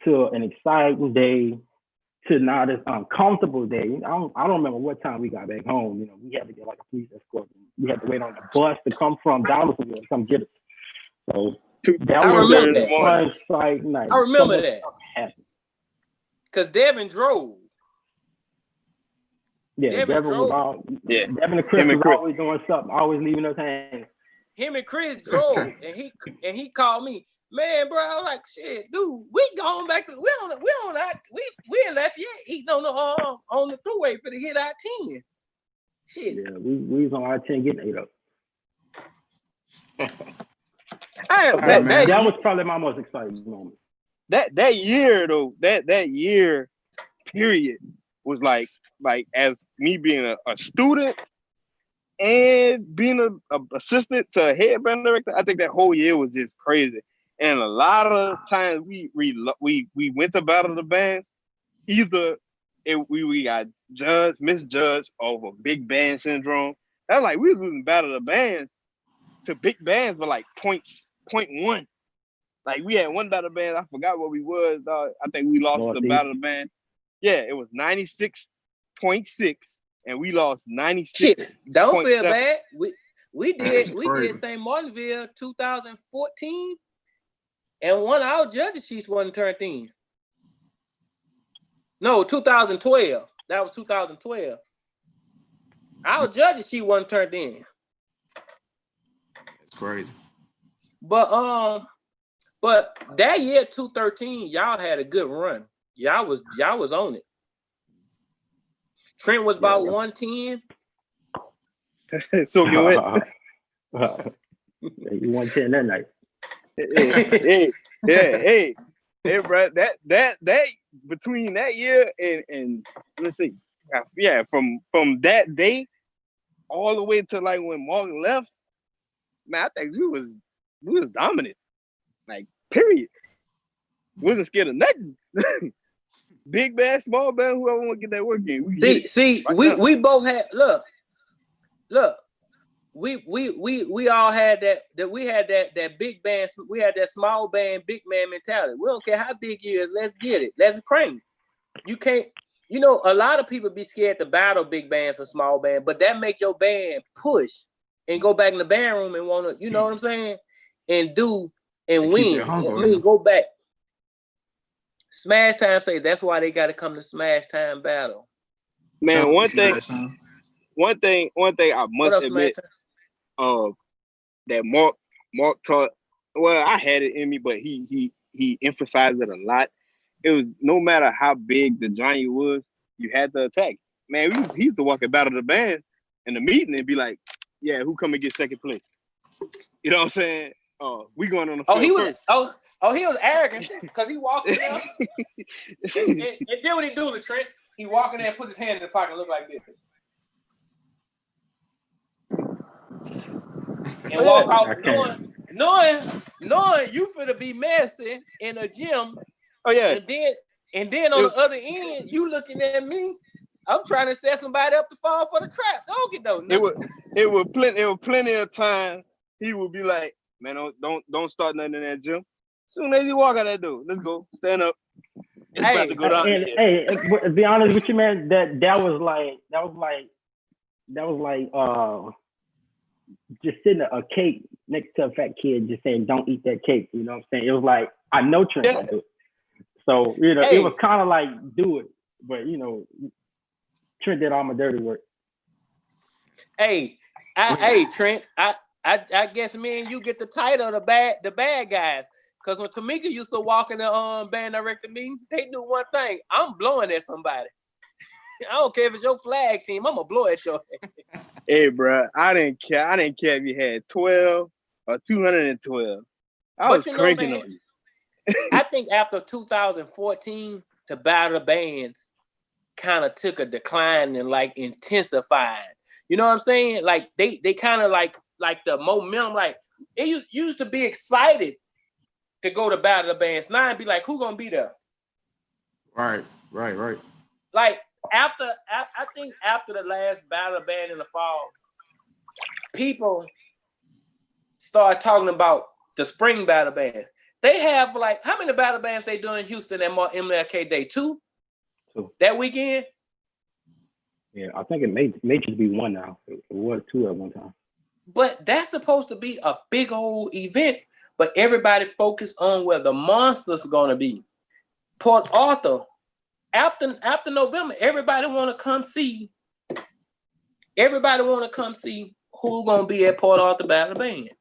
to an exciting day to now this uncomfortable day. I don't remember what time we got back home. We had to get like a police escort. We had to wait on the bus to come from Donaldsonville to come get us. So that was one sight night. I remember that. Because Devin drove. Yeah, Devin was all. Yeah, Devin and Chris was always doing something, always leaving us hanging. Him and Chris drove, and he called me, man, bro. I was like, shit, dude, we going back to we in Lafayette. He on the thruway for the hit I-10. Shit. Yeah, we was on I-10 getting ate up. That was probably my most exciting moment. That year though, that year period was like as me being a student and being an assistant to a head band director, I think that whole year was just crazy. And a lot of times we went to battle the bands, either we got misjudged over big band syndrome. That's like we was losing battle the bands to big bands, but like 0.1. Like we had one battle band, I forgot what we was. I think we lost the battle band. Yeah, it was 96.6, and we lost 96. Shit, don't feel bad. We did St. Martinville 2014, and one of our judges sheets wasn't turned in. No, 2012. That was 2012. Our judges sheet wasn't turned in. That's crazy. But that year 2013, y'all had a good run. Y'all was on it. Trent was about 110. So you went. You 110 that night. Hey, bro. That between that year and let's see, yeah, from that day all the way to like when Marc left, man, I think we was dominant. Like, period. Wasn't scared of nothing. Big band, small band, whoever want to get that work in. We both had look. We all had that we had that big band, we had that small band, big man mentality. We don't care how big it is, let's get it. Let's crank. You can't, a lot of people be scared to battle big bands or small band, but that make your band push and go back in the band room and want to, you know what I'm saying? And do and win. Go back. Smash Time say that's why they got to come to Smash Time battle. Man, one thing I must admit, that Marc taught. Well, I had it in me, but he emphasized it a lot. It was no matter how big the giant was, you had to attack. Man, he used to walk about the band in the meeting and be like, "Yeah, who come and get second place?" You know what I'm saying? We going on the field first. He was arrogant because he walked in there and then what he do, Latrent? He walk in there and put his hand in the pocket and look like this. And walk out knowing you finna be messy in a gym. Oh yeah. And then on the other end, you looking at me. I'm trying to set somebody up to fall for the trap. Don't get no. It was plenty of time. He would be like, "Man, don't start nothing in that gym." Soon as you walk out that door, let's go. Stand up. It's about to go down. Hey, to be honest with you, man, that was like just sitting a cake next to a fat kid, just saying, "Don't eat that cake." You know what I'm saying? It was like, I know Trent will do it. So it was kind of like, do it, but Trent did all my dirty work. Hey, Trent, I guess me and you get the title of the bad guys. Because when Tamika used to walk in the band director meeting, they knew one thing: I'm blowing at somebody. I don't care if it's your flag team. I'm gonna blow at your head. Hey, bro, I didn't care. I didn't care if you had 12 or 212. I was cranking on you. I think after 2014, the battle of bands kind of took a decline and like intensified. You know what I'm saying? Like they kind of like the momentum. Like it used to be excited to go to battle of bands. Now it'd be like, who gonna be there? Right. Like I think after the last battle of band in the fall, people start talking about the spring battle band. They have like, how many battle bands they doing in Houston at MLK Day? 2 that weekend? Yeah, I think it may just be 1 now. It was 2 at one time. But that's supposed to be a big old event, but everybody focus on where the monster's gonna be. Port Arthur, after November, everybody wanna come see who's gonna be at Port Arthur Battle Band.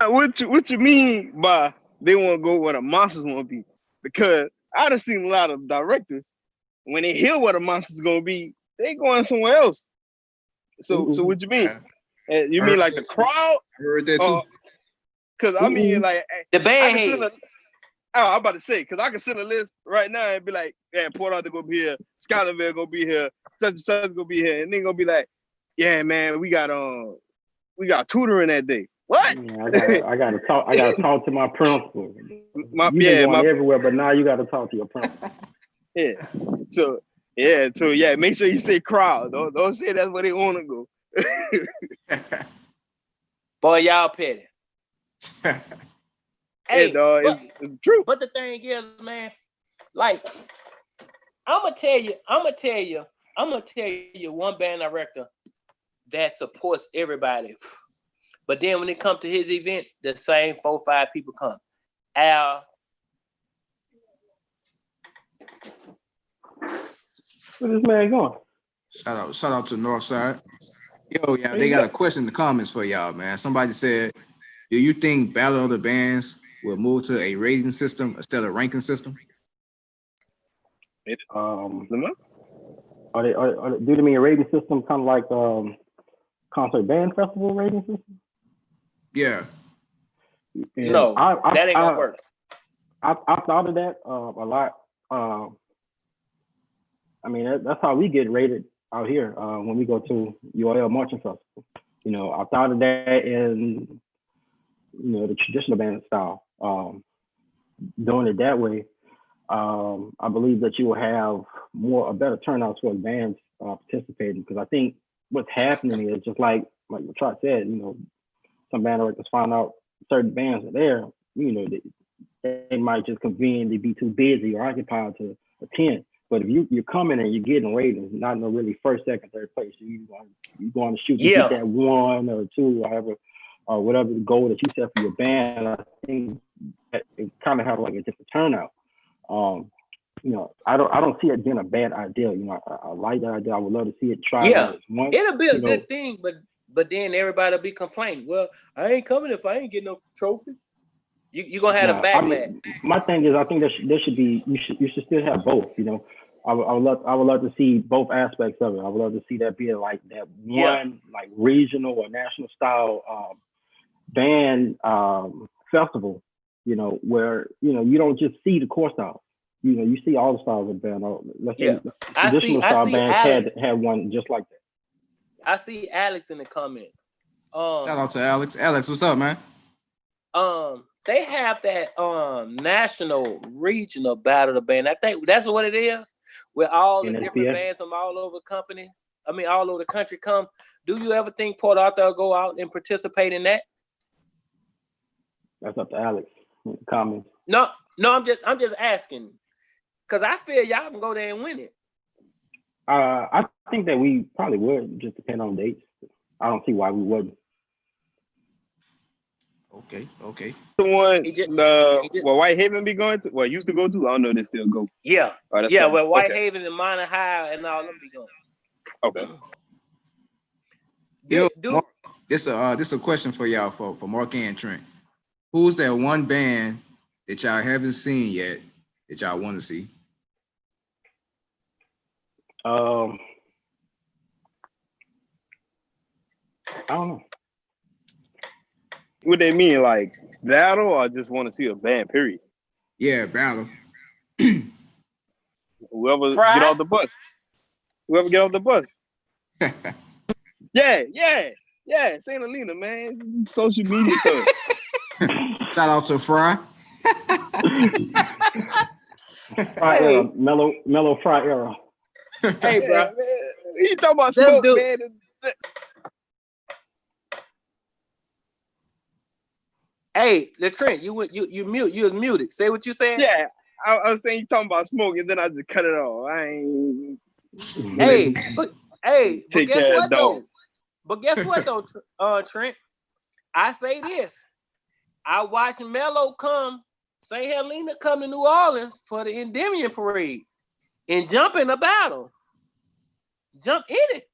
What you mean by they want to go where the monsters want to be? Because I done seen a lot of directors, when they hear where the monsters gonna be, they going somewhere else. So what you mean? You mean like the crowd? I heard that too. Because I mean, like the band heads. I'm about to say, because I can send a list right now and be like, "Yeah, Port Arthur gonna be here, Scotlandville gonna be here, such and such gonna be here," and then gonna be like, "Yeah, man, we got tutoring that day." What? Yeah, I gotta talk to my principal. You've been going everywhere, but now you gotta talk to your principal. Yeah. So make sure you say crowd. Don't say that's where they want to go. Boy, y'all petty. Hey, it's true. But the thing is, man, like I'm gonna tell you one band director that supports everybody. But then when it comes to his event, the same 4 or 5 people come. Al. Where's this man going? Shout out to Northside. Yo, yeah, they got a question in the comments for y'all, man. Somebody said, do you think Battle of the Bands will move to a rating system instead of ranking system? Do they mean a rating system kind of like concert band festival rating system? Yeah. And No, that ain't gonna work. I thought of that a lot. I mean, that's how we get rated out here when we go to URL Marching Festival. You know, I thought of that in, you know, the traditional band style. Doing it that way, I believe that you will have a better turnout towards bands participating. Because I think what's happening is just like what Trot said, you know, some band directors find out certain bands are there, you know, they might just conveniently be too busy or occupied to attend. But if you're coming and you're getting ratings, not in a really first, second, third place, you're going to shoot to get that 1 or 2, or whatever the goal that you set for your band. I think that it kind of have like a different turnout. You know, I don't see it being a bad idea. You know, I like that idea. I would love to see it try. It'll be a good thing, but then everybody will be complaining. Well, I ain't coming if I ain't getting no trophy. You're gonna have a backlash. I mean, my thing is, I think there should be you should still have both. You know, I would love to see both aspects of it. I would love to see that be like that one like regional or national style band festival. You know, where you know you don't just see the core style. You know, you see all the styles of band. Traditional style bands had one just like that. I see Alex in the comment. Shout out to Alex. Alex, what's up, man? They have that national regional battle of the band. I think that's what it is, where all the different bands from all over all over the country come. Do you ever think Port Arthur will go out and participate in that? That's up to Alex. Comments. No, I'm just asking, because I feel y'all can go there and win it. I think that we probably would, just depend on dates. I don't see why we wouldn't. Okay. The one Whitehaven be going to, used to go to, I don't know if they still go. Yeah. Where Whitehaven and Minor High and all them be going. Okay. This a question for y'all for Mark and Trent. Who's that one band that y'all haven't seen yet that y'all want to see? I don't know. What they mean, like battle, or just want to see a band? Period. Yeah, battle. Whoever get off the bus. Yeah. Saint Helena, man. Social media stuff. Shout out to Fry. Fry era, mellow Fry era. Hey, bro. You talking about smoke, man? Hey, Latrent, you was muted. Say what you said. Yeah, I was saying you talking about smoke, and then I just cut it off. I ain't. But guess what though, Trent? I say this. I watched Mello St. Helena come to New Orleans for the Endymion Parade and jump in the battle. Jump in it.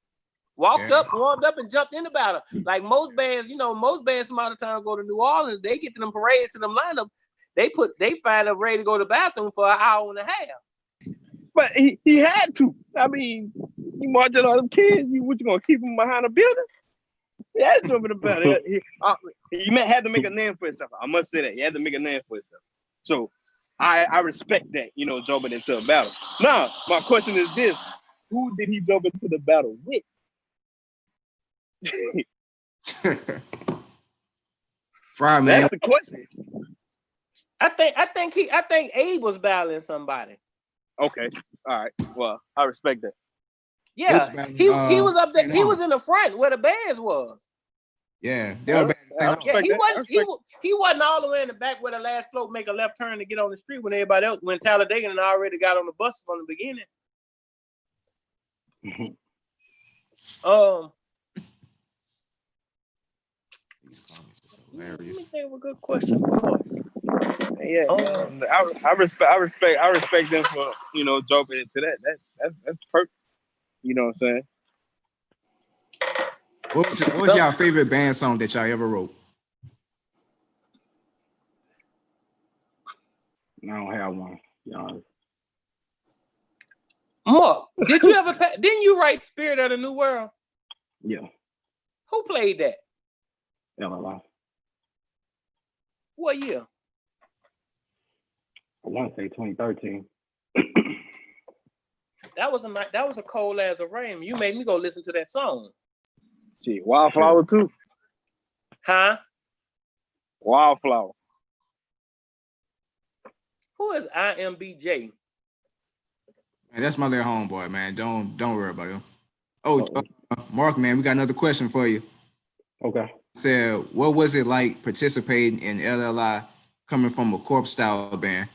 Walked up, warmed up, and jumped in the battle. Like most bands, some other time go to New Orleans, they get to them parades, to them lineup, they find them ready to go to the bathroom for an hour and a half. But he had to. I mean, he marching all them kids. What you gonna keep him behind a building? He had to jump in the battle. He had to make a name for himself. I must say that he had to make a name for himself. So I respect that, jumping into a battle. Now, my question is this: who did he jump into the battle with? Fry, man. That's the question. I think Abe was battling somebody. Okay. All right. Well, I respect that. Yeah, he was up there. He was in the front where the bands was. Yeah, they were he wasn't all the way in the back where the last float make a left turn to get on the street when everybody else, when Talladega and already got on the bus from the beginning. These comments are so hilarious. Let me think of a good question for us. Yeah, I respect them for jumping into that. That's perfect. You know what I'm saying? What was y'all favorite band song that y'all ever wrote? I don't have one, to be honest. Mark, did you ever? Didn't you write "Spirit of the New World"? Yeah. Who played that? LLI. What year? I want to say 2013. That was a cold as a rain. You made me go listen to that song. Gee, Wildflower too. Huh? Wildflower. Who is IMBJ? Man, that's my little homeboy, man. Don't worry about him. Oh, Mark, man, we got another question for you. Okay. Said, what was it like participating in LLI coming from a corp style band?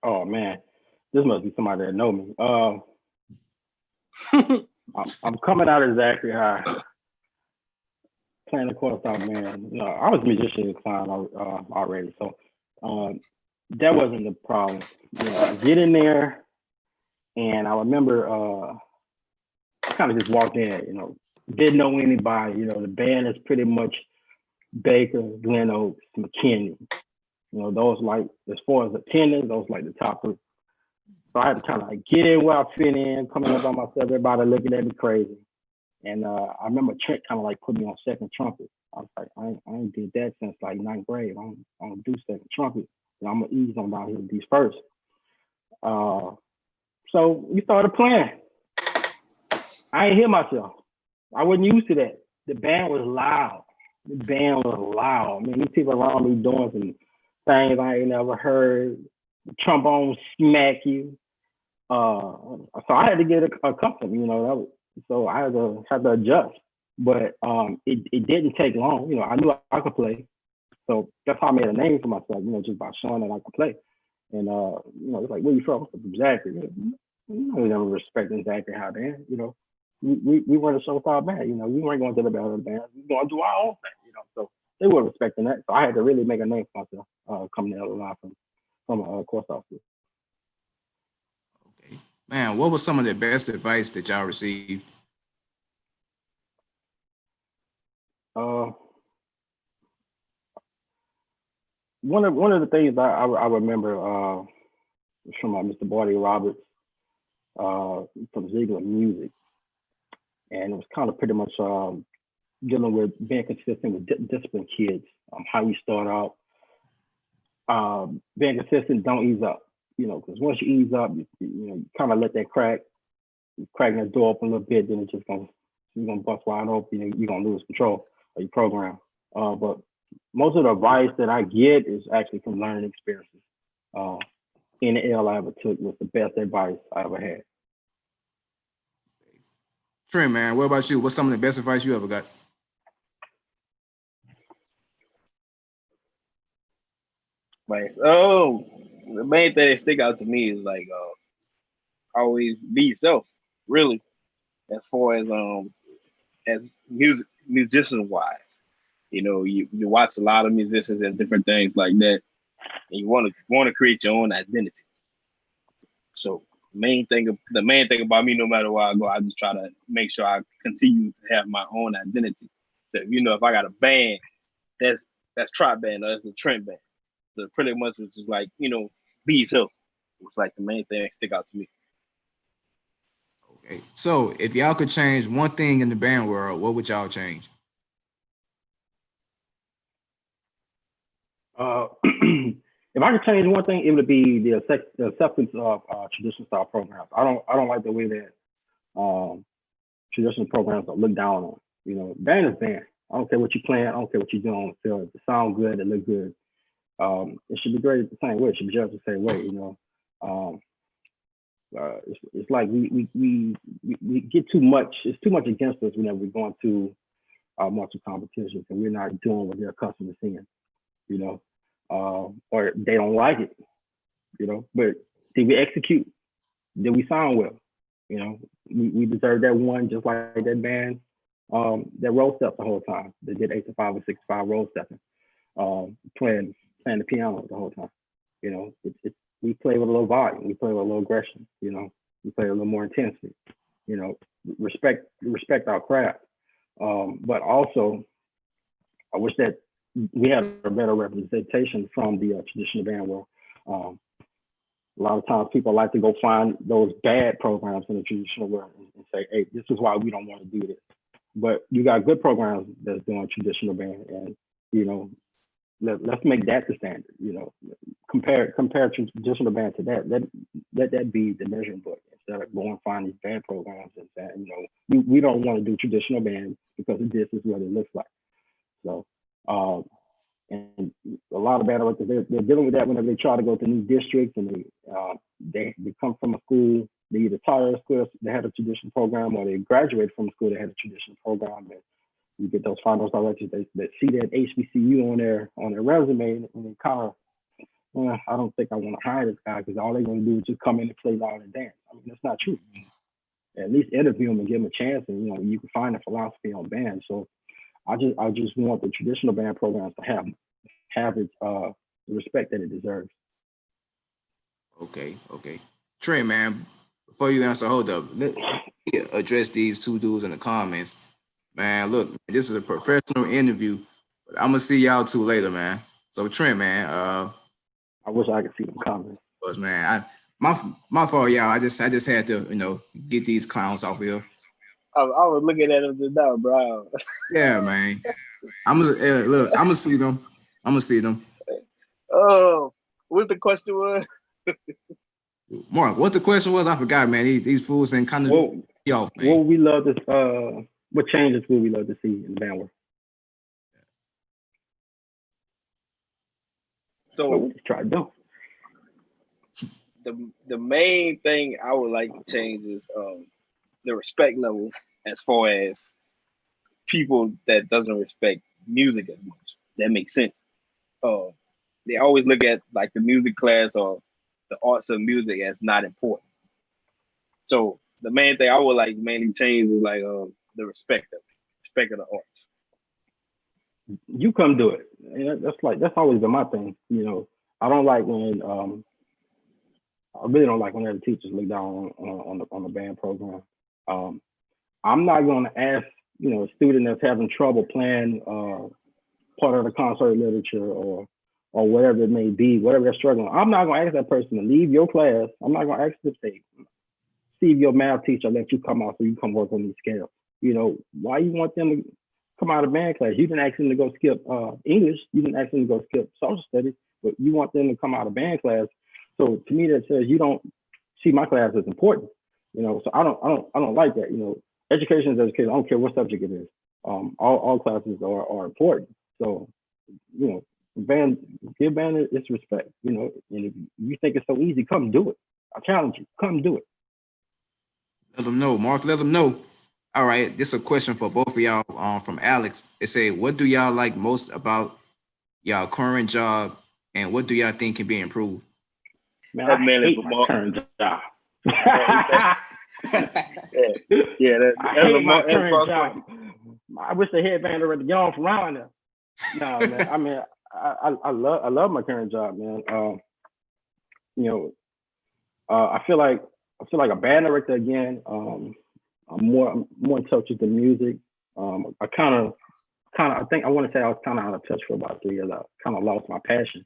Oh man, this must be somebody that know me. I'm coming out of Zachary High, playing the corp style band. You know, I was a musician at the time already, so that wasn't the problem. You know, I get in there, and I remember kind of just walked in. You know, didn't know anybody. You know, the band is pretty much Baker, Glen Oaks, McKinney. You know, those like, as far as attendance, those like the top three. So I had to kind of like get in where I fit in, coming up by myself, everybody looking at me crazy. And I remember Trent kind of like put me on second trumpet. I was like, I ain't did that since like ninth grade. I don't do second trumpet. And I'm gonna ease on down here with these first. So we started playing. I ain't hear myself. I wasn't used to that. The band was loud. I mean, these people around me doing some things I ain't never heard. The trombone smack you. So I had to get accustomed, you know. So I had to adjust. But it didn't take long. You know, I knew I could play. So that's how I made a name for myself, you know, just by showing that I could play. And you know, it's like, where you from? I'm from Zachary. You know, never respecting Zachary High band, you know. We weren't a show-style band, you know. We weren't going to the battle band. We were going to do our own thing, you know. So they were respecting that. So I had to really make a name for myself coming out live from a course officer. Okay. Man, what was some of the best advice that y'all received? One of the things I remember from Mr. Barty Roberts from Ziegler Music, and it was kind of pretty much dealing with being consistent with disciplined kids. How you start out, being consistent, don't ease up. You know, because once you ease up, you kind of let that cracking that door open a little bit, then it's just gonna bust wide open. You're gonna lose control of your program. But most of the advice that I get is actually from learning experiences. Any L I ever took was the best advice I ever had. Trent, man, what about you? What's some of the best advice you ever got? Right. Oh, the main thing that stick out to me is like always be yourself, really, as far as musician wise. You know, you watch a lot of musicians and different things like that, and you want to create your own identity. So the main thing about me, no matter where I go, I just try to make sure I continue to have my own identity. So, you know, if I got a band, that's trap band, or that's a Trent band. So pretty much it's just like, you know, be yourself. It's like the main thing that stick out to me. Okay. So if y'all could change one thing in the band world, what would y'all change? If I could change one thing, it would be the acceptance of traditional style programs. I don't like the way that traditional programs are looked down on. You know, band is band. I don't care what you're playing. I don't care what you're doing. So it sound good, it look good. It should be graded the same way. It should be judged the same way. You know, it's like we get too much. It's too much against us whenever we're going to martial competitions and we're not doing what they're accustomed to seeing. You know. Or they don't like it, you know. But did we execute? Did we sound well? You know, we deserve that one, just like that band that roll step the whole time. They did 8 to 5 or 6 to 5 roll stepping, playing the piano the whole time. You know, we play with a little volume, we play with a little aggression. You know, we play with a little more intensity. You know, respect our craft, but also I wish that we had a better representation from the traditional band world. A lot of times people like to go find those bad programs in the traditional world and say, hey, this is why we don't want to do this. But you got good programs that's doing traditional band, and let's make that the standard. Compare traditional band to that. Let that be the measuring book instead of going and find these band programs and saying, we don't want to do traditional band because this is what it looks like. So, and a lot of band directors, they're dealing with that whenever they try to go to new districts, and they come from a school. They either tire a school that had a traditional program, or they graduate from a school that had a traditional program. And you get those finals directors that see that HBCU on their resume, and they kind of, I don't think I want to hire this guy because all they're going to do is just come in and play loud and dance. I mean, that's not true. At least interview them and give them a chance, and you can find a philosophy on band. So I just want the traditional band programs to have its the respect that it deserves. Okay. Trent, man, before you answer, hold up. Let me address these two dudes in the comments. Man, look, this is a professional interview, but I'm gonna see y'all two later, man. So Trent, man, I wish I could see them comments. Man, my fault, y'all. I just had to, get these clowns off here. I was looking at them just now, bro. Yeah, man. I'm gonna see them. Oh, what the question was? Mark, what the question was? I forgot, man. These fools ain't kind of off, man. What would we love to what changes would we love to see in the band world? So let's try to do. The main thing I would like to change is the respect level, as far as people that doesn't respect music as much. That makes sense. They always look at like the music class or the arts of music as not important. So the main thing I would like mainly change is like the respect of the arts. You come do it. And that's always been my thing. I don't like when I really don't like when the teachers look down on the band program. I'm not going to ask a student that's having trouble playing part of the concert literature or whatever it may be, whatever they're struggling. I'm not going to ask that person to leave your class. I'm not going to ask them to stay. See if your math teacher let you come out so you come work on these scales. Why you want them to come out of band class? You didn't ask them to go skip English. You didn't ask them to go skip social studies, but you want them to come out of band class. So to me, that says you don't see my class as important. So I don't like that. Education is education. I don't care what subject it is. All classes are important. So band, give band its respect. And if you think it's so easy, come do it. I challenge you. Come do it. Let them know, Mark. Let them know. All right, this is a question for both of y'all from Alex. It say, what do y'all like most about y'all current job, and what do y'all think can be improved? Man, I hate my current job. Yeah, I hate my current job. I wish the headbander would get off around there. No, man. I mean, I love my current job, man. I feel like a band director again. I'm more in touch with the music. I think I want to say I was kind of out of touch for about 3 years. I kind of lost my passion.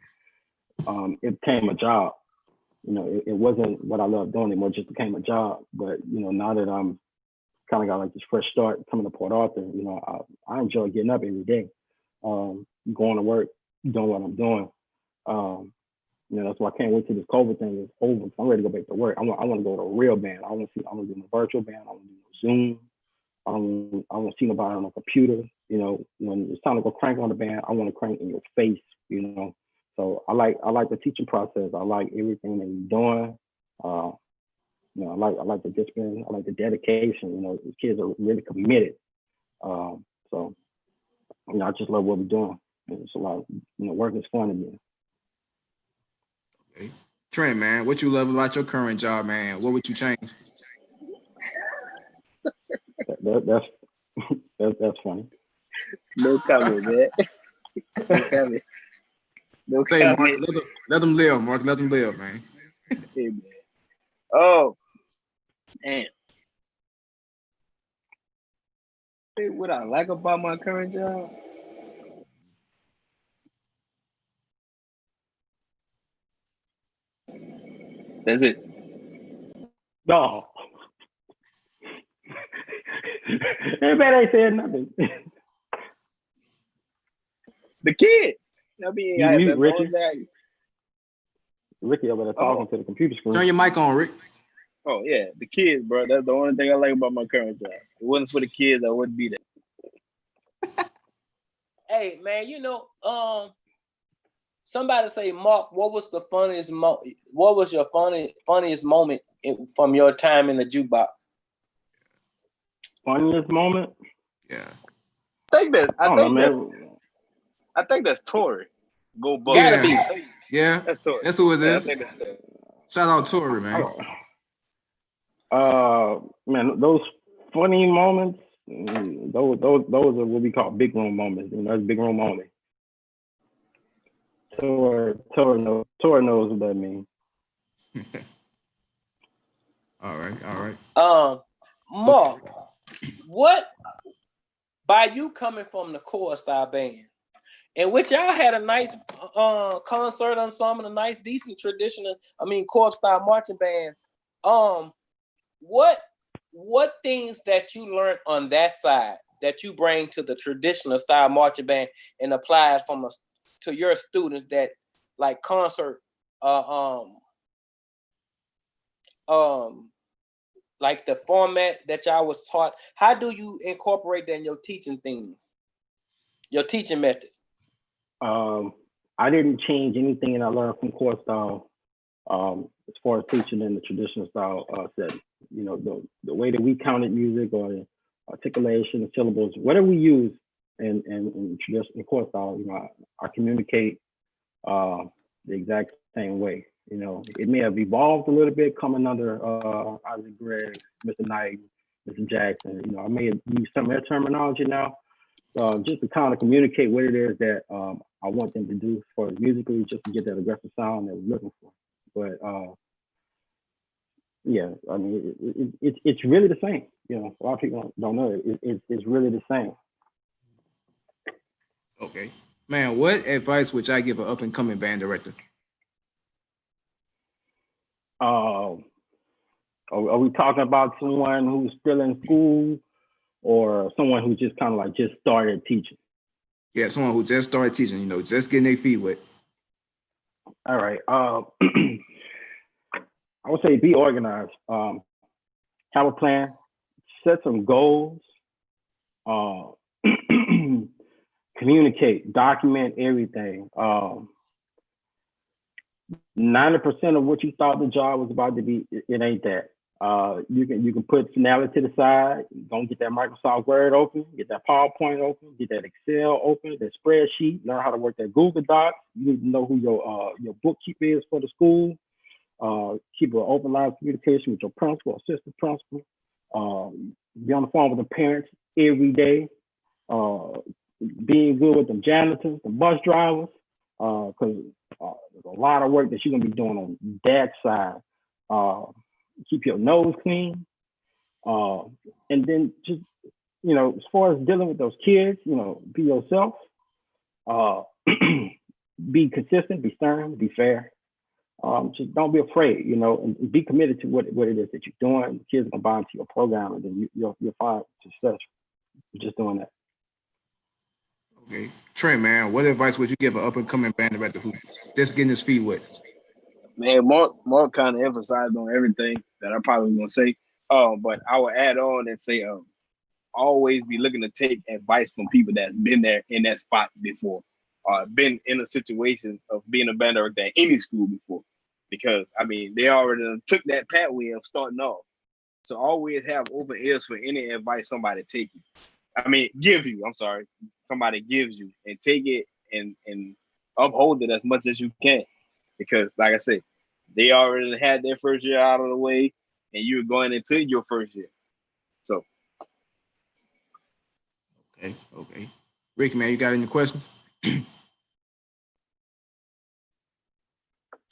It became a job. It wasn't what I loved doing anymore. It just became a job. But now that I'm kind of got like this fresh start coming to Port Arthur, I enjoy getting up every day, going to work, doing what I'm doing. That's why I can't wait till this COVID thing is over. I'm ready to go back to work. I want to go to a real band. I want to do a virtual band. I want to do Zoom. I want to see nobody on a computer. When it's time to go crank on the band, I want to crank in your face. So I like the teaching process. I like everything that you're doing. I like the discipline. I like the dedication. The kids are really committed. So I just love what we're doing. It's a lot. Work is fun to me. Okay. Trent, man, what you love about your current job, man? What would you change? That's funny. No comment, man. No comment. No Say, comment. Mark, let them live, Mark. Let them live, man. Hey, man. Oh, damn. Say what I like about my current job. That's it. No. Everybody ain't saying nothing. The kids. I mean, You mute, that's the Ricky. only thing. Ricky over there talking to the computer screen. Turn your mic on, Rick. Oh yeah, the kids, bro. That's the only thing I like about my current job. If it wasn't for the kids, I wouldn't be there. Hey man, somebody say, Mark, what was the funniest what was your funniest moment from your time in the jukebox? Funniest moment? Yeah. I think that's Tori. Go Bucks. Gotta be. Yeah. That's Tori. That's who it is. I think that's Tori. Shout out Tori, man. Man, those funny moments, those are what we call big room moments. That's big room only. Tori knows what that means. All right. Mark, what, by you coming from the core style band, in which y'all had a nice concert ensemble, a nice, decent traditional, corps style marching band. What things that you learned on that side that you bring to the traditional style marching band and apply to your students that like concert, like the format that y'all was taught? How do you incorporate that in your teaching things, your teaching methods? I didn't change anything I learned from core style as far as teaching in the traditional style setting. The way that we counted music or the articulation, the syllables, whatever we use in traditional core style, I communicate the exact same way. It may have evolved a little bit coming under Isaac Gregg, Mr. Knight, Mr. Jackson. I may have used some of their terminology now, just to kind of communicate what it is that I want them to do as far as musically, just to get that aggressive sound that we're looking for. But yeah, it's really the same. A lot of people don't know it. It's really the same. Okay, man. What advice would I give an up and coming band director? Are we talking about someone who's still in school, or someone who just kind of like just started teaching? Yeah, someone who just started teaching. Just getting their feet wet. All right. I would say be organized. Have a plan. Set some goals. Communicate. Document everything. 90% of what you thought the job was about to be, it ain't that. You can put finale to the side. Don't get that Microsoft Word open. Get that PowerPoint open. Get that Excel open. That spreadsheet. Learn how to work that Google Docs. You need to know who your bookkeeper is for the school. Keep an open line of communication with your principal, assistant principal. Be on the phone with the parents every day. Being good with them janitors, the bus drivers, because there's a lot of work that you're gonna be doing on that side. Keep your nose clean, and then just as far as dealing with those kids, be yourself. Be consistent, be stern, be fair. Just don't be afraid, and be committed to what it is that you're doing. The kids are gonna buy into your program, and then you'll find success just doing that. Okay, Trey, man, what advice would you give an up and coming band director who just getting his feet wet? Man, Mark kind of emphasized on everything that I probably was gonna say. But I would add on and say, always be looking to take advice from people that's been there in that spot before, been in a situation of being a band director at any school before, because they already took that pathway of starting off. So always have open ears for any advice somebody take you. Give you. I'm sorry, somebody gives you, and take it and uphold it as much as you can, because like I said, they already had their first year out of the way, and you're going into your first year. So. Okay. Ricky, man, you got any questions?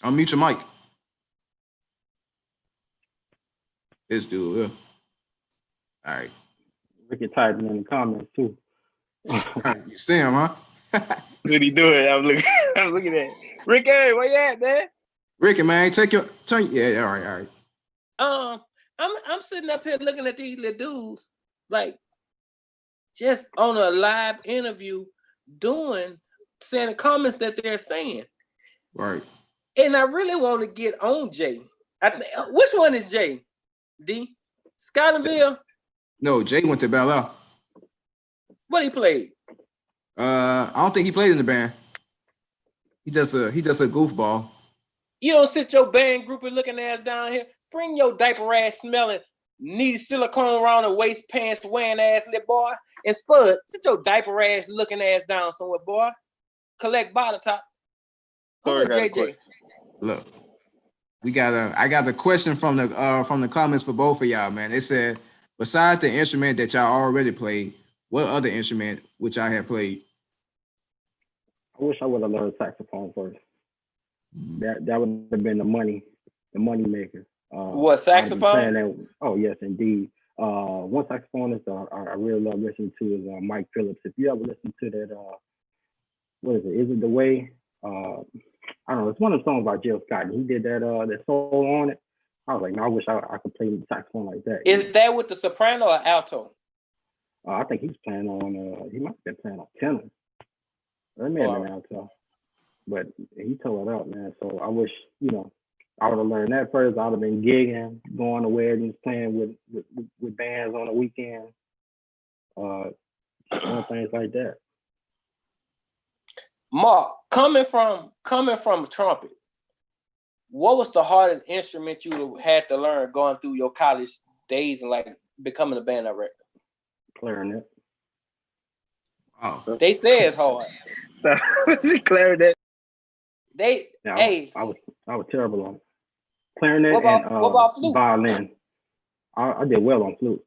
Unmute your mic. This dude, all right. Ricky typing in the comments too. You see him, huh? What he doing? I'm looking at Ricky. Where you at, man? Ricky, man, take your turn. Yeah, all right. I'm sitting up here looking at these little dudes, like just on a live interview, saying the comments that they're saying. Right. And I really want to get on Jay. Which one is Jay? D? Scotlandville? No, Jay went to Bel Air. What he played? I don't think he played in the band. He just a goofball. You don't sit your band group and looking ass down here. Bring your diaper ass smelling, need silicone around the waist, pants wearing ass little boy. And Spud, sit your diaper ass looking ass down somewhere, boy. Collect bottom top. Sorry, JJ. Look, I got the question from the comments for both of y'all, man. They said, besides the instrument that y'all already played, what other instrument which I have played? I wish I would have learned saxophone first. That would have been the money maker. What, saxophone? Oh yes, indeed. One saxophonist I really love listening to is Mike Phillips. If you ever listen to that, what is it? Is it the way? I don't know. It's one of the songs by Jill Scott. He did that solo on it. I was like, no, I wish I could play the saxophone like that. Is that with the soprano or alto? I think he's playing on. He might have been playing on tenor. That may have been alto, but he tore it up, man. So I wish, I would have learned that first. I would have been gigging, going to weddings, playing with bands on the weekend, things like that. Mark, coming from trumpet, what was the hardest instrument you had to learn going through your college days and like becoming a band director? Clarinet. Oh, they say it's hard. Clarinet. I was terrible on it. Clarinet what about flute? Violin. I did well on flute.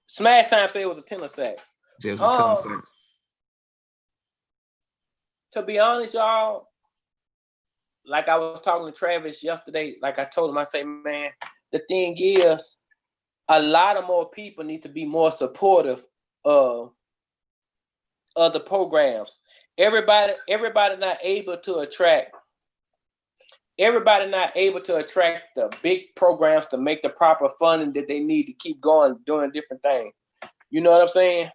Smash Time say it was a tenor sax. Yeah, it was a tenor sax. To be honest, y'all, like I was talking to Travis yesterday, like I told him, I say, man, the thing is, a lot of more people need to be more supportive of the programs. Everybody not able to attract the big programs to make the proper funding that they need to keep going doing different things. You know what I'm saying?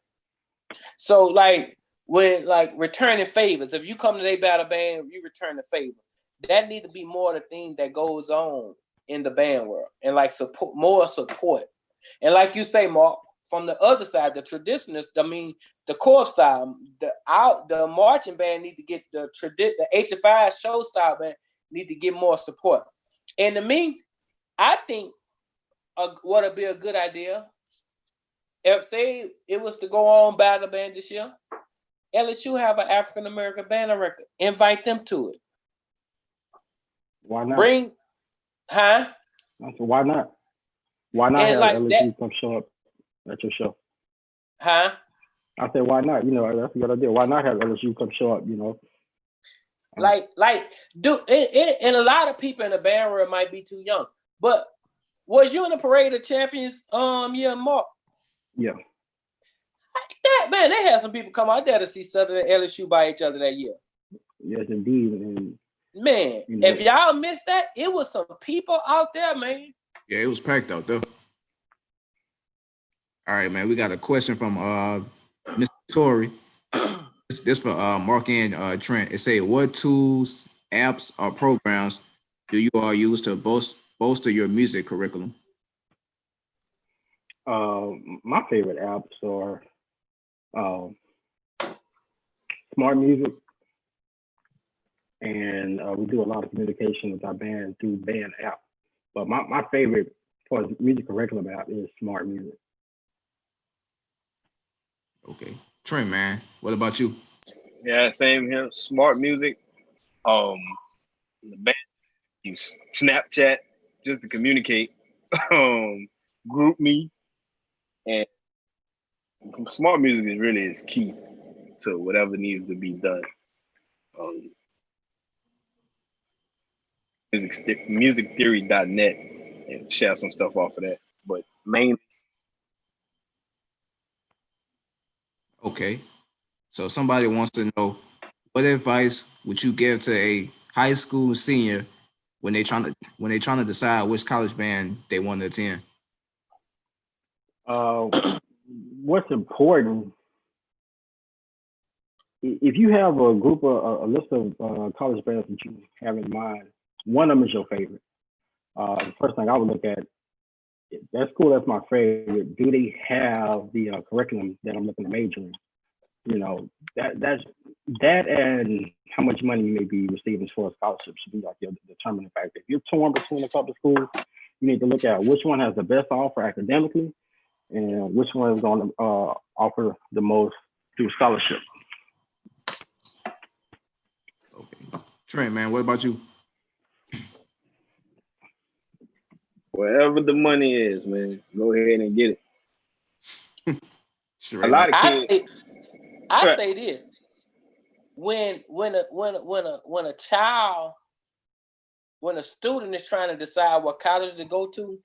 So like when like returning favors, if you come to their battle band, you return the favor. That need to be more the thing that goes on in the band world and like more support. And like you say, Mark, from the other side, the traditionalists, the core style, the marching band need to get the 8-to-5 show style band need to get more support. And to me, I think what would be a good idea, if say it was to go on battle band this year, LSU have an African American band director. Invite them to it. Why not? Why not? Why not have LSU come show up at your show? I said, why not? That's a good idea. Why not have LSU come show up? And a lot of people in the band room might be too young. But was you in the Parade of Champions year, Mark? Yeah. That man, they had some people come out there to see Southern and LSU by each other that year. Yes, indeed. And man, if y'all missed that, it was some people out there, man. Yeah, it was packed out there. All right, man. We got a question from Mr. Torrey. This for Marc and Trent. It say, what tools, apps, or programs do you all use to bolster your music curriculum? My favorite apps are Smart Music, and we do a lot of communication with our band through band app. But my favorite for the music curriculum app is Smart Music. Okay. Trent, man, what about you? Yeah, same here. Smart Music. The band use Snapchat just to communicate. Group Me, and Smart Music is key to whatever needs to be done. Musictheory.net and share some stuff off of that, but mainly. Okay. So somebody wants to know, what advice would you give to a high school senior when they trying to decide which college band they want to attend? What's important, if you have a group of a list of college bands that you have in mind, one of them is your favorite. The first thing I would look at, that school that's my favorite, do they have the curriculum that I'm looking to major in? You know, that and how much money you may be receiving as far as scholarships should be like your determining factor. If you're torn between a couple of schools, you need to look at which one has the best offer academically and which one is going to offer the most through scholarship. Okay. Trent, man, what about you? Wherever the money is, man, go ahead and get it. Straight A lot of I kids. say this: when a child, when a student is trying to decide what college to go to,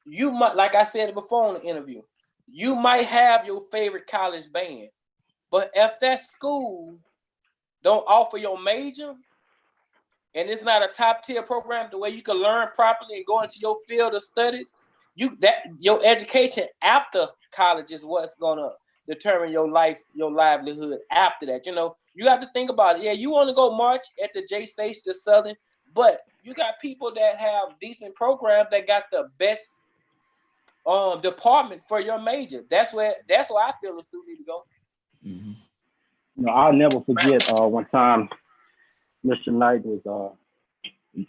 you might, like I said before in the interview, you might have your favorite college band, but if that school don't offer your major and it's not a top tier program the way you can learn properly and go into your field of studies, your education after college is what's gonna determine your life, your livelihood after that. You know, you have to think about it. Yeah, you want to go march at the J State, the Southern, but you got people that have decent programs that got the best department for your major. That's where I feel the student need to go. Mm-hmm. You know, I'll never forget one time Mr. Knight was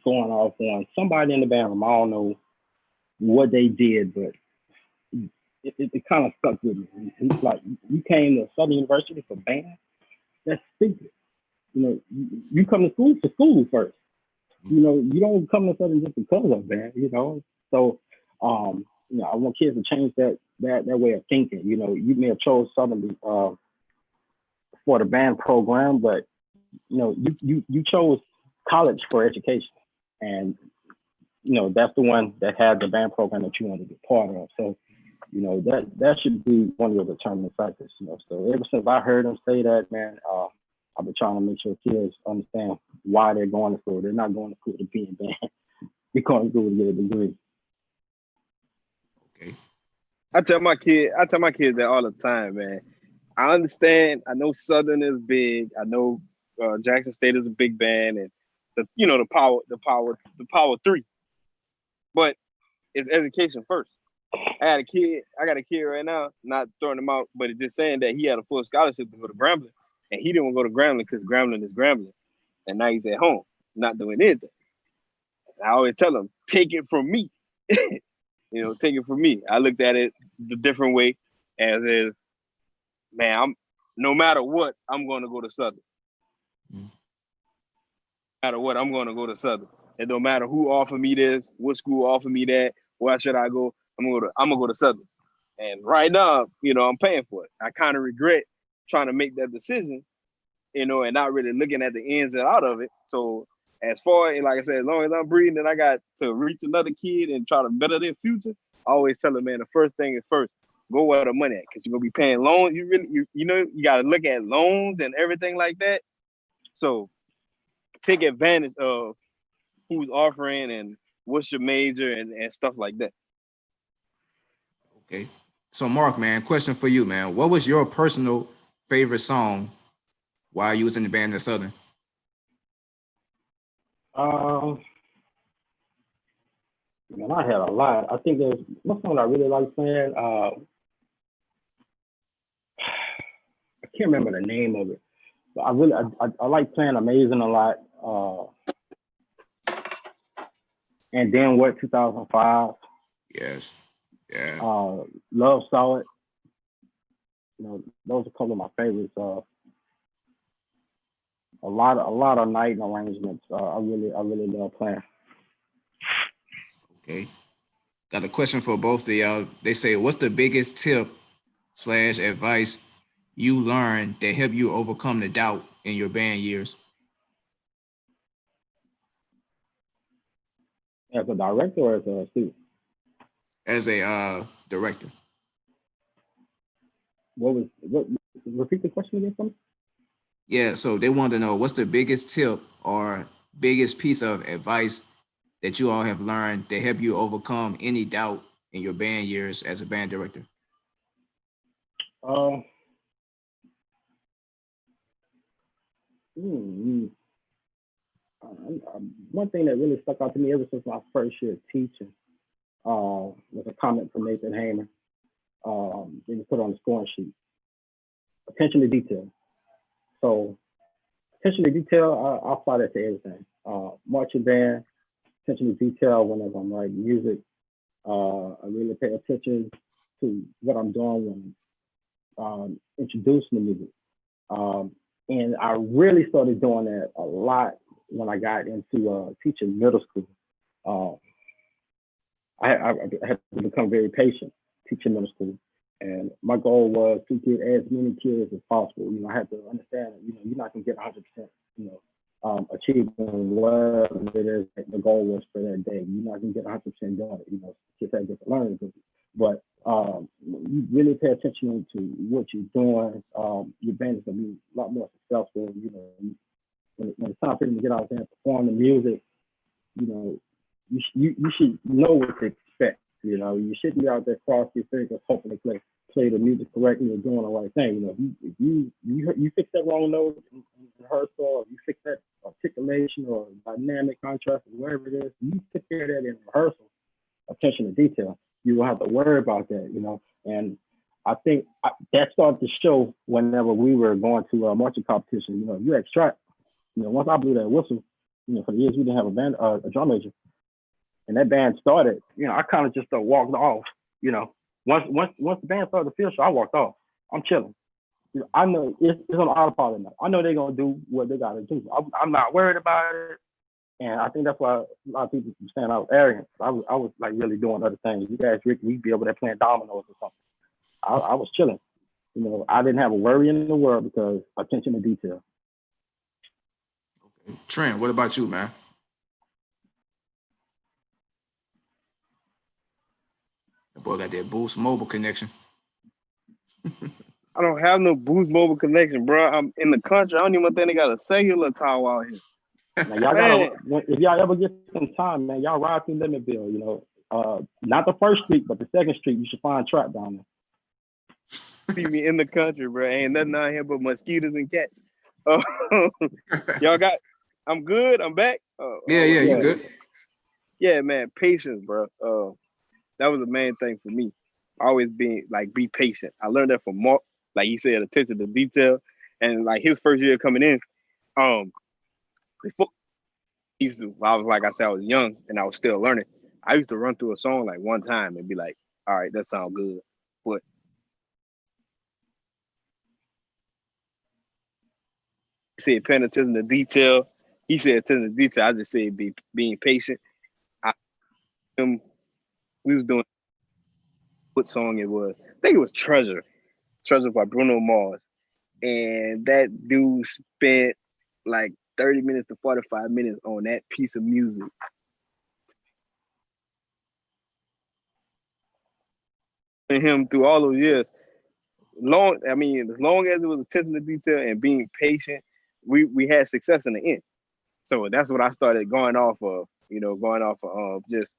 going off on somebody in the band room. I don't know what they did, but it kind of stuck with me. He's like, you came to Southern University for band? That's stupid. You know, you come to school for school first. You know, you don't come to Southern just because of band, you know. So, you know, I want kids to change that way of thinking. You know, you may have chose Southern for the band program, but you know, you chose college for education, and you know that's the one that had the band program that you wanted to be part of. So, you know, that should be one of your determining factors. You know, so ever since I heard him say that, man, I've been trying to make sure kids understand why they're going to school. They're not going to school to be in band. They're going to school to get a degree. Okay. I tell my kids that all the time, man. I understand. I know Southern is big. I know Jackson State is a big band, and the power three. But it's education first. I got a kid right now, not throwing him out, but it's just saying that he had a full scholarship to go to Grambling, and he didn't want to go to Grambling because Grambling is Grambling, and now he's at home, not doing anything. I always tell him, take it from me. You know, take it from me. I looked at it the different way, as is, man, no matter what, I'm going to go to Southern. No matter what, I'm going to go to Southern. It don't matter who offered me this, what school offered me that, where should I go? I'm gonna go to Southern. And right now, you know, I'm paying for it. I kind of regret trying to make that decision, you know, and not really looking at the ins and out of it. So as far as, like I said, as long as I'm breathing and I got to reach another kid and try to better their future, I always tell them, man, the first thing is first, go where the money at, because you're gonna be paying loans. You know, you gotta look at loans and everything like that. So take advantage of who's offering and what's your major and stuff like that. Okay. So Mark, man, question for you, man. What was your personal favorite song while you was in the band at Southern? Man, I had a lot. I think there's one song I really like playing. I can't remember the name of it, but I like playing Amazing a lot. And then what, 2005? Yes. Yeah. Love Solid. You know, those are a couple of my favorites. A lot of night arrangements. I really love playing. Okay. Got a question for both of y'all. They say, what's the biggest tip / advice you learned that helped you overcome the doubt in your band years? As a director or as a student? As a director. Repeat the question again for me? Yeah, so they wanted to know what's the biggest tip or biggest piece of advice that you all have learned that help you overcome any doubt in your band years as a band director? Uh, mm, One thing that really stuck out to me ever since my first year teaching was a comment from Nathan Hamer. They just put on the scoring sheet. Attention to detail. So attention to detail, I apply that to everything. Marching band, attention to detail whenever I'm writing music. I really pay attention to what I'm doing when introducing the music. And I really started doing that a lot when I got into teaching middle school. I had to become very patient teaching middle school. And my goal was to get as many kids as possible. You know, I had to understand that, you know, you're not gonna get 100%, you know, achieving whatever it is that the goal was for that day. You're not gonna get 100% doing it. You know, kids have different learning abilities. But you really pay attention to what you're doing. Your band is gonna be a lot more successful. You know, when it's time for them to get out there and perform the music, you know, you should know what to expect. You know, you shouldn't be out there cross your fingers hoping to play the music correctly or doing the right thing. You know, if you fix that wrong note in rehearsal, or you fix that articulation or dynamic contrast or whatever it is, you take care of that in rehearsal. Attention to detail. You won't have to worry about that. You know, and I think that started to show whenever we were going to a marching competition. You know, you extract. You know, once I blew that whistle, you know, for the years we didn't have a drum major. And that band started, you know, I kind of just walked off, you know. Once the band started the field show, I walked off. I'm chilling. You know, I know it's on autopilot now. I know they're gonna do what they gotta do. I'm not worried about it. And I think that's why a lot of people keep saying I was arrogant. I was like really doing other things. You guys, Rick, we'd be over there playing dominoes or something. I was chilling. You know, I didn't have a worry in the world because attention to detail. Okay. Trent, what about you, man? That boy got that Boost Mobile connection. I don't have no Boost Mobile connection, bro. I'm in the country. I don't even think they got a cellular tower out here. Now, y'all gotta, if y'all ever get some time, man, y'all ride through Limmitville, you know, not the first street, but the second street, you should find trap down there. See me in the country, bro. Ain't nothing out here but mosquitoes and cats. Y'all got, I'm good. I'm back. Yeah, you good? Yeah, man. Patience, bro. That was the main thing for me. Always being like, be patient. I learned that from Marc. Like he said, attention to detail. And like his first year coming in, before I was like I said, I was young and I was still learning. I used to run through a song like one time and be like, all right, that sounds good. But he said paying attention to detail. He said attention to detail. I just said being patient. We was doing what song it was. I think it was Treasure by Bruno Mars. And that dude spent like 30 minutes to 45 minutes on that piece of music. And him through all those years, as long as it was attention to detail and being patient, we had success in the end. So that's what I started going off of, just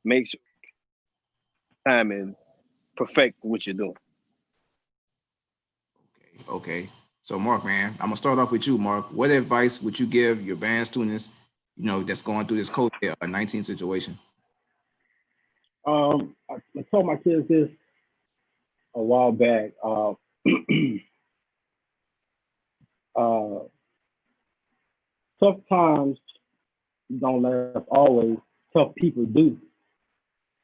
make sure time and perfect what you're doing. Okay. So Marc, man, I'm gonna start off with you, Marc. What advice would you give your band students, you know, that's going through this COVID-19 situation? I told my kids this a while back. Tough times don't last always. Tough people do.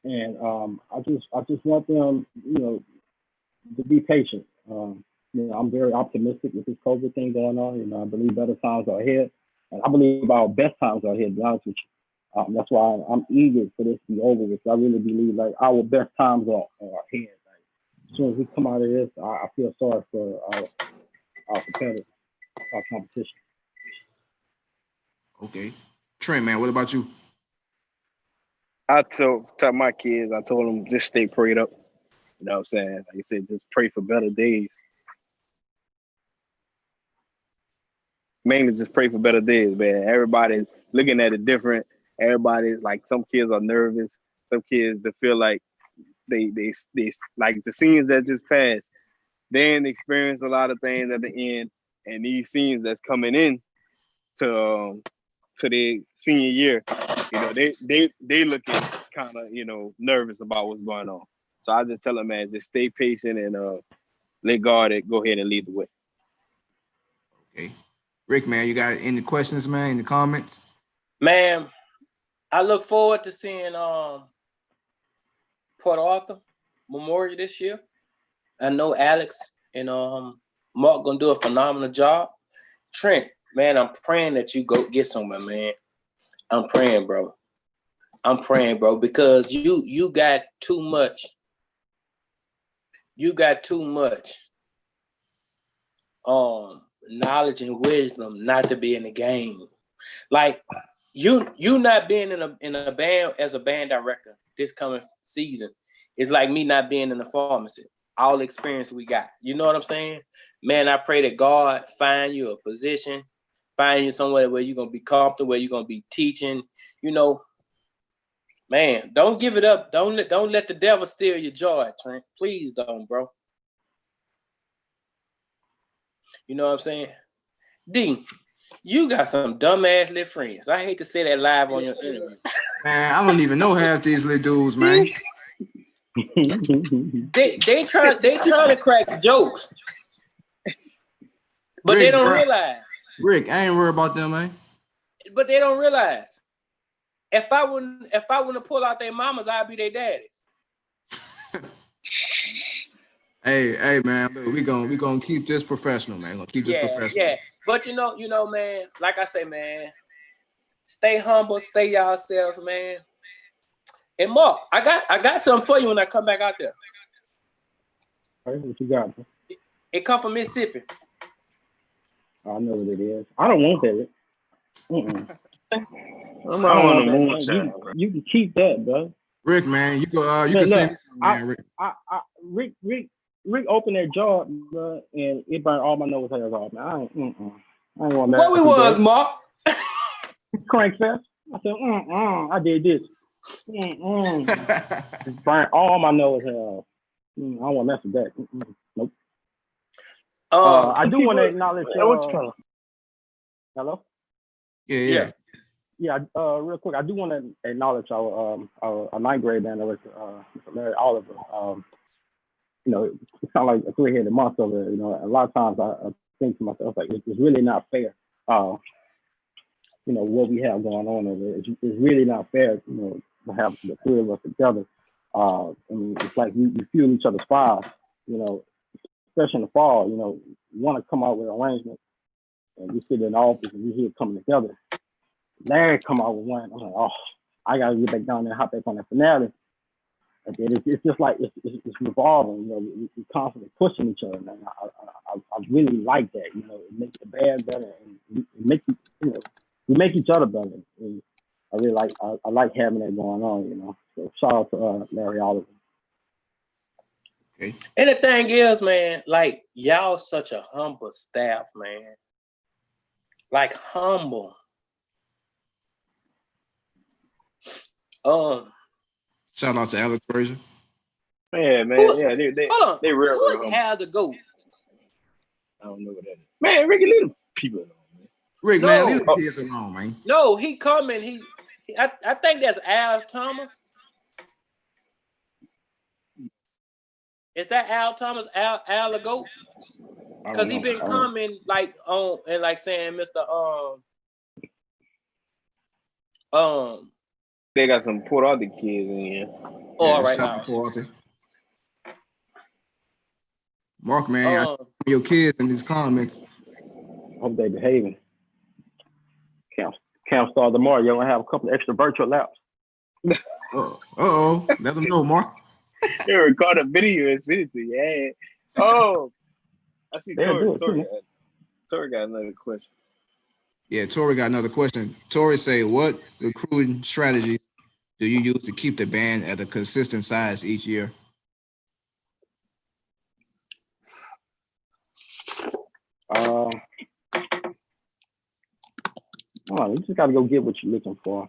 And I just want them, you know, to be patient. You know, I'm very optimistic with this COVID thing going on. You know, I believe better times are ahead, and I believe our best times are ahead. To be honest with you, that's why I'm eager for this to be over with. I really believe like our best times are ahead. Like, as soon as we come out of this, I feel sorry for our competitors, our competition. Okay, Trent, man, what about you? I told my kids, I told them just stay prayed up. You know what I'm saying? Like I said, just pray for better days. mainly just pray for better days, man. Everybody's looking at it different. Everybody's like, some kids are nervous. Some kids that feel like they like the scenes that just passed. They didn't experience a lot of things at the end, and these scenes that's coming in to their senior year, they looking kind of nervous about what's going on. So I just tell them, man, just stay patient and let God go ahead and lead the way. Okay. Rick, man, you got any questions, man, in the comments? Man, I look forward to seeing Port Arthur Memorial this year. I know Alex and Marc gonna do a phenomenal job. Trent, man, I'm praying that you go get somewhere, man. I'm praying, bro. Because you got too much. You got too much knowledge and wisdom not to be in the game. Like you not being in a band as a band director this coming season is like me not being in the pharmacy. All the experience we got. You know what I'm saying? Man, I pray that God find you a position, find you somewhere where you're gonna be comfortable, where you're gonna be teaching, Man, don't give it up. Don't let the devil steal your joy, Trent. Please don't, bro. You know what I'm saying? D, you got some dumbass little friends. I hate to say that live on your interview. Man, I don't even know half these little dudes, man. They trying to crack jokes, but Rick, they don't bro. realize. Rick, I ain't worried about them, man. But they don't realize. If I wouldn't pull out their mamas, I'd be their daddies. Hey, man, look, we gonna keep this professional, man. Gonna keep this professional. Yeah. But you know, man. Like I say, man, stay humble, stay yourselves, man. And Marc, I got something for you when I come back out there. All right, what you got? It come from Mississippi. I know what it is. I don't want that. I'm not on the moonshine. You can keep that, bro. Rick, man, you can send me something, man, Rick. Rick opened that jar, bro, and it burned all my nose hairs off. Man, I ain't want that. What we was, Marc? Crank fest. I said, I did this. It burned all my nose hairs off. I don't want to mess with that. Nope. I do want to acknowledge. Hello. Yeah. Yeah, real quick, I do want to acknowledge our ninth grade band director, Mr. Larry Oliver. It's kind of like a three-headed monster. A lot of times I think to myself, like, it's really not fair. What we have going on over there. It's really not fair, to have the three of us together. It's like we fuel each other's fires, especially in the fall, want to come out with an arrangement, and we sit in the office and we hear it coming together. Larry come out with one. I'm like, oh, I gotta get back down there and hop back on that finale. And then it's just like it's revolving. We constantly pushing each other. Man, I really like that. It makes the band better, and it makes we make each other better. And I really like I like having that going on. So shout out to Larry Oliver. Okay. And the thing is, man, like, y'all such a humble staff, man. Like, humble. Shout out to Alex Frazier. Yeah, man. Hold on. They real. Who is Al the GOAT? I don't know what that is. Man, Ricky, leave the people alone, man. Rick, man, leave the kids alone, man. No, he coming. I think that's Al Thomas. Is that Al Thomas? Al the GOAT? Because he been coming like on and like saying Mr. They got some Port Arthur kids in here. All right, now. Marc, man, I your kids in these comments. Hope they behaving. Camp start tomorrow. You're gonna have a couple of extra virtual laps. Let them know, Marc. They record a video and send it to you. Yeah. Oh, I see Tori got another question. Yeah, Tori got another question. Tori say, what recruiting strategy do you use to keep the band at a consistent size each year? You just got to go get what you're looking for.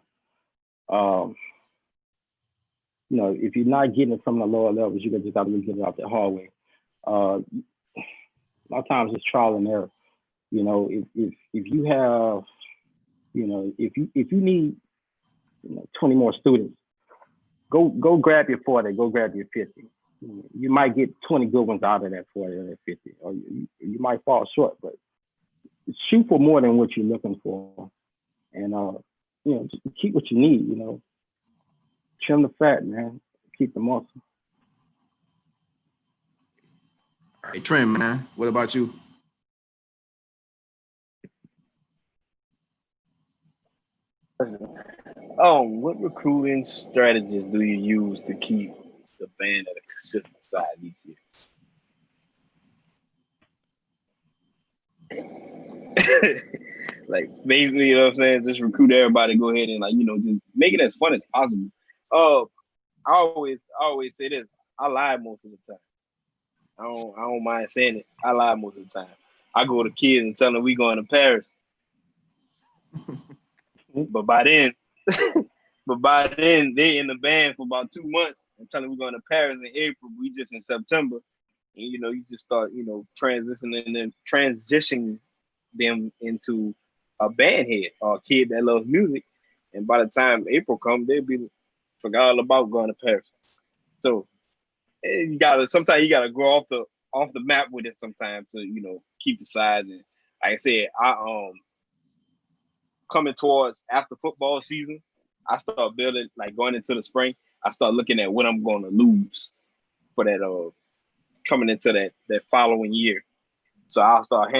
If you're not getting it from the lower levels, you just got to go get it out the hard way. A lot of times it's trial and error. If you have, if you need 20 more students, go grab your 40, go grab your 50. You might get 20 good ones out of that 40 or that 50, or you might fall short, but shoot for more than what you're looking for. And, just keep what you need, trim the fat, man, keep the muscle. All right, Trent, man, what about you? What recruiting strategies do you use to keep the band at a consistent size each year? Like basically, you know what I'm saying? Just recruit everybody, go ahead and just make it as fun as possible. I always say this. I lie most of the time. I don't mind saying it. I lie most of the time. I go to kids and tell them we going to Paris. But by then they in the band for about 2 months and tell them we're going to Paris in April. We just in September. And you just start, transitioning them into a band head or a kid that loves music. And by the time April comes, they'll be forgot all about going to Paris. So sometimes you gotta go off the map with it sometimes to keep the size. And like I said, I coming towards after football season, I start building, like going into the spring, I start looking at what I'm going to lose for that coming into that following year. So I'll start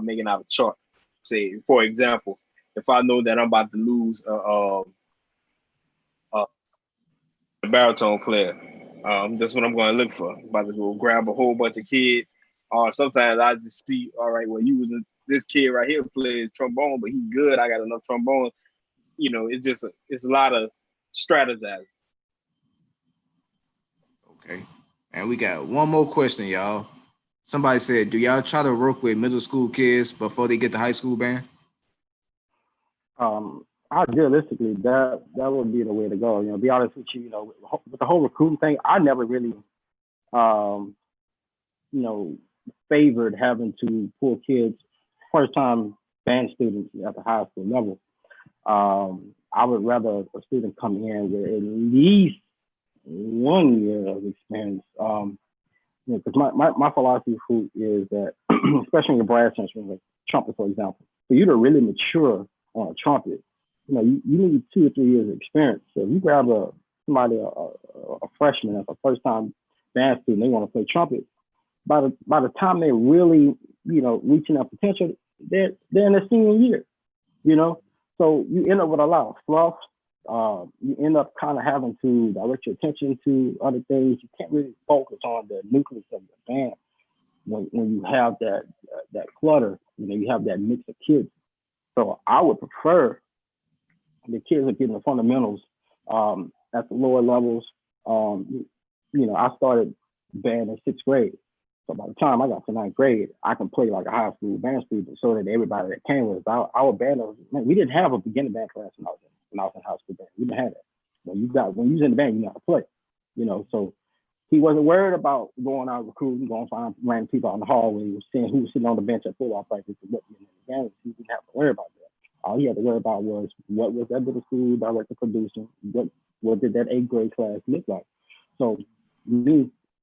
making out a chart. Say, for example, if I know that I'm about to lose a baritone player, that's what I'm going to look for. I'm about to go grab a whole bunch of kids. Or sometimes I just see, all right, well, this kid right here plays trombone, but he's good. I got enough trombone. It's a lot of strategizing. Okay. And we got one more question, y'all. Somebody said, do y'all try to work with middle school kids before they get to high school band? Idealistically, that would be the way to go. Be honest with you, with the whole recruiting thing, I never really, favored having to pull kids, first-time band students at the high school level. I would rather a student come in with at least 1 year of experience. Because my philosophy is that, especially in your brass instrument, like trumpet, for example, for you to really mature on a trumpet, you need 2 or 3 years of experience. So if you grab a freshman that's a first-time band student, they want to play trumpet, by the time they're really, reaching their potential, they're in their senior year, So you end up with a lot of fluff. You end up kind of having to direct your attention to other things. You can't really focus on the nucleus of the band when you have that clutter. You have that mix of kids. So I would prefer the kids are getting the fundamentals at the lower levels. I started band in 6th grade. So by the time I got to 9th grade, I can play like a high school band student, so that everybody that came with us, our band, we didn't have a beginning band class when I was in high school band. We didn't have that. When you was in the band, you know how to play. So he wasn't worried about going out recruiting, going to find random people out in the hallway, seeing who was sitting on the bench at football practice and what in the game. He didn't have to worry about that. All he had to worry about was what was that middle school director producing, what did that 8th grade class look like. So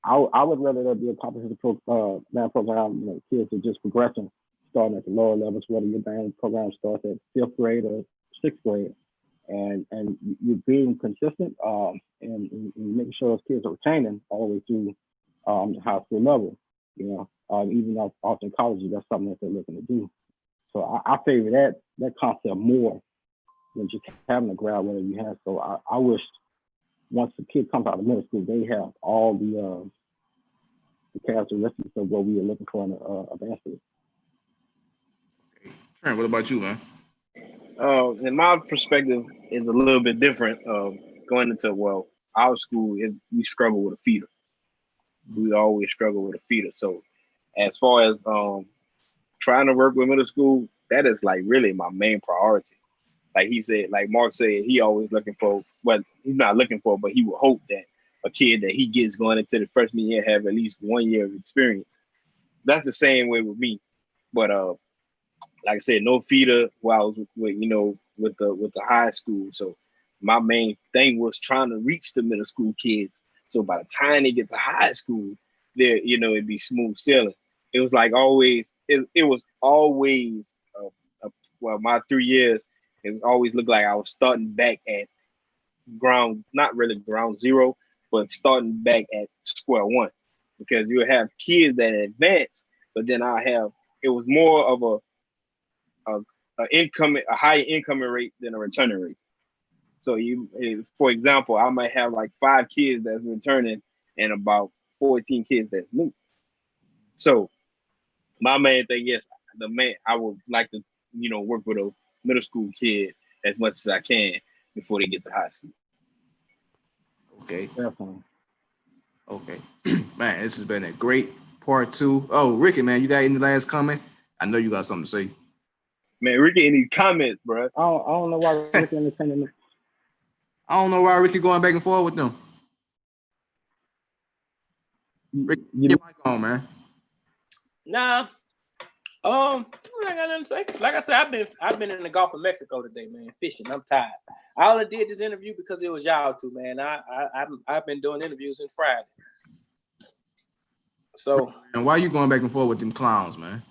I would rather there be a comprehensive band program. Kids are just progressing, starting at the lower levels, whether your band program starts at 5th grade or 6th grade, and you're being consistent and making sure those kids are retaining all the way through the high school level. Even off in college, that's something that they're looking to do. So I favor that concept more than just having a grad whatever you have. So I wish, once the kid comes out of middle school, they have all the characteristics of what we are looking for in a band student. Okay. Trent, what about you, man? In my perspective, is a little bit different. Going into our school, we struggle with a feeder. We always struggle with a feeder. So, as far as trying to work with middle school, that is like really my main priority. like he said, like Marc said, he always looking for what he's not looking for, but he would hope that a kid that he gets going into the freshman year have at least 1 year of experience. That's the same way with me. But like I said, no feeder while I was with with the high school. So my main thing was trying to reach the middle school kids. So by the time they get to high school, there, it'd be smooth sailing. It was like always, it was always, well, my 3 years, it always looked like I was starting back at not really ground zero, but starting back at square one. Because you have kids that advance, but then it was more of a higher incoming rate than a returning rate. So for example, I might have like 5 kids that's returning and about 14 kids that's new. So my main thing is I would like to, work with a middle school kid as much as I can before they get to high school. Okay. Definitely. Okay. Man, this has been a great part 2. Oh, Ricky, man, you got any last comments? I know you got something to say. Man, Ricky, any comments, bro? I don't know why Ricky entertaining me. I don't know why Ricky going back and forth with them. Ricky, get your mic on, man. Nah. I got nothing to say. Like I said, I've been in the Gulf of Mexico today, man, fishing. I'm tired. I only did this interview because it was y'all two, man. I've been doing interviews since Friday. So. And why you going back and forth with them clowns, man?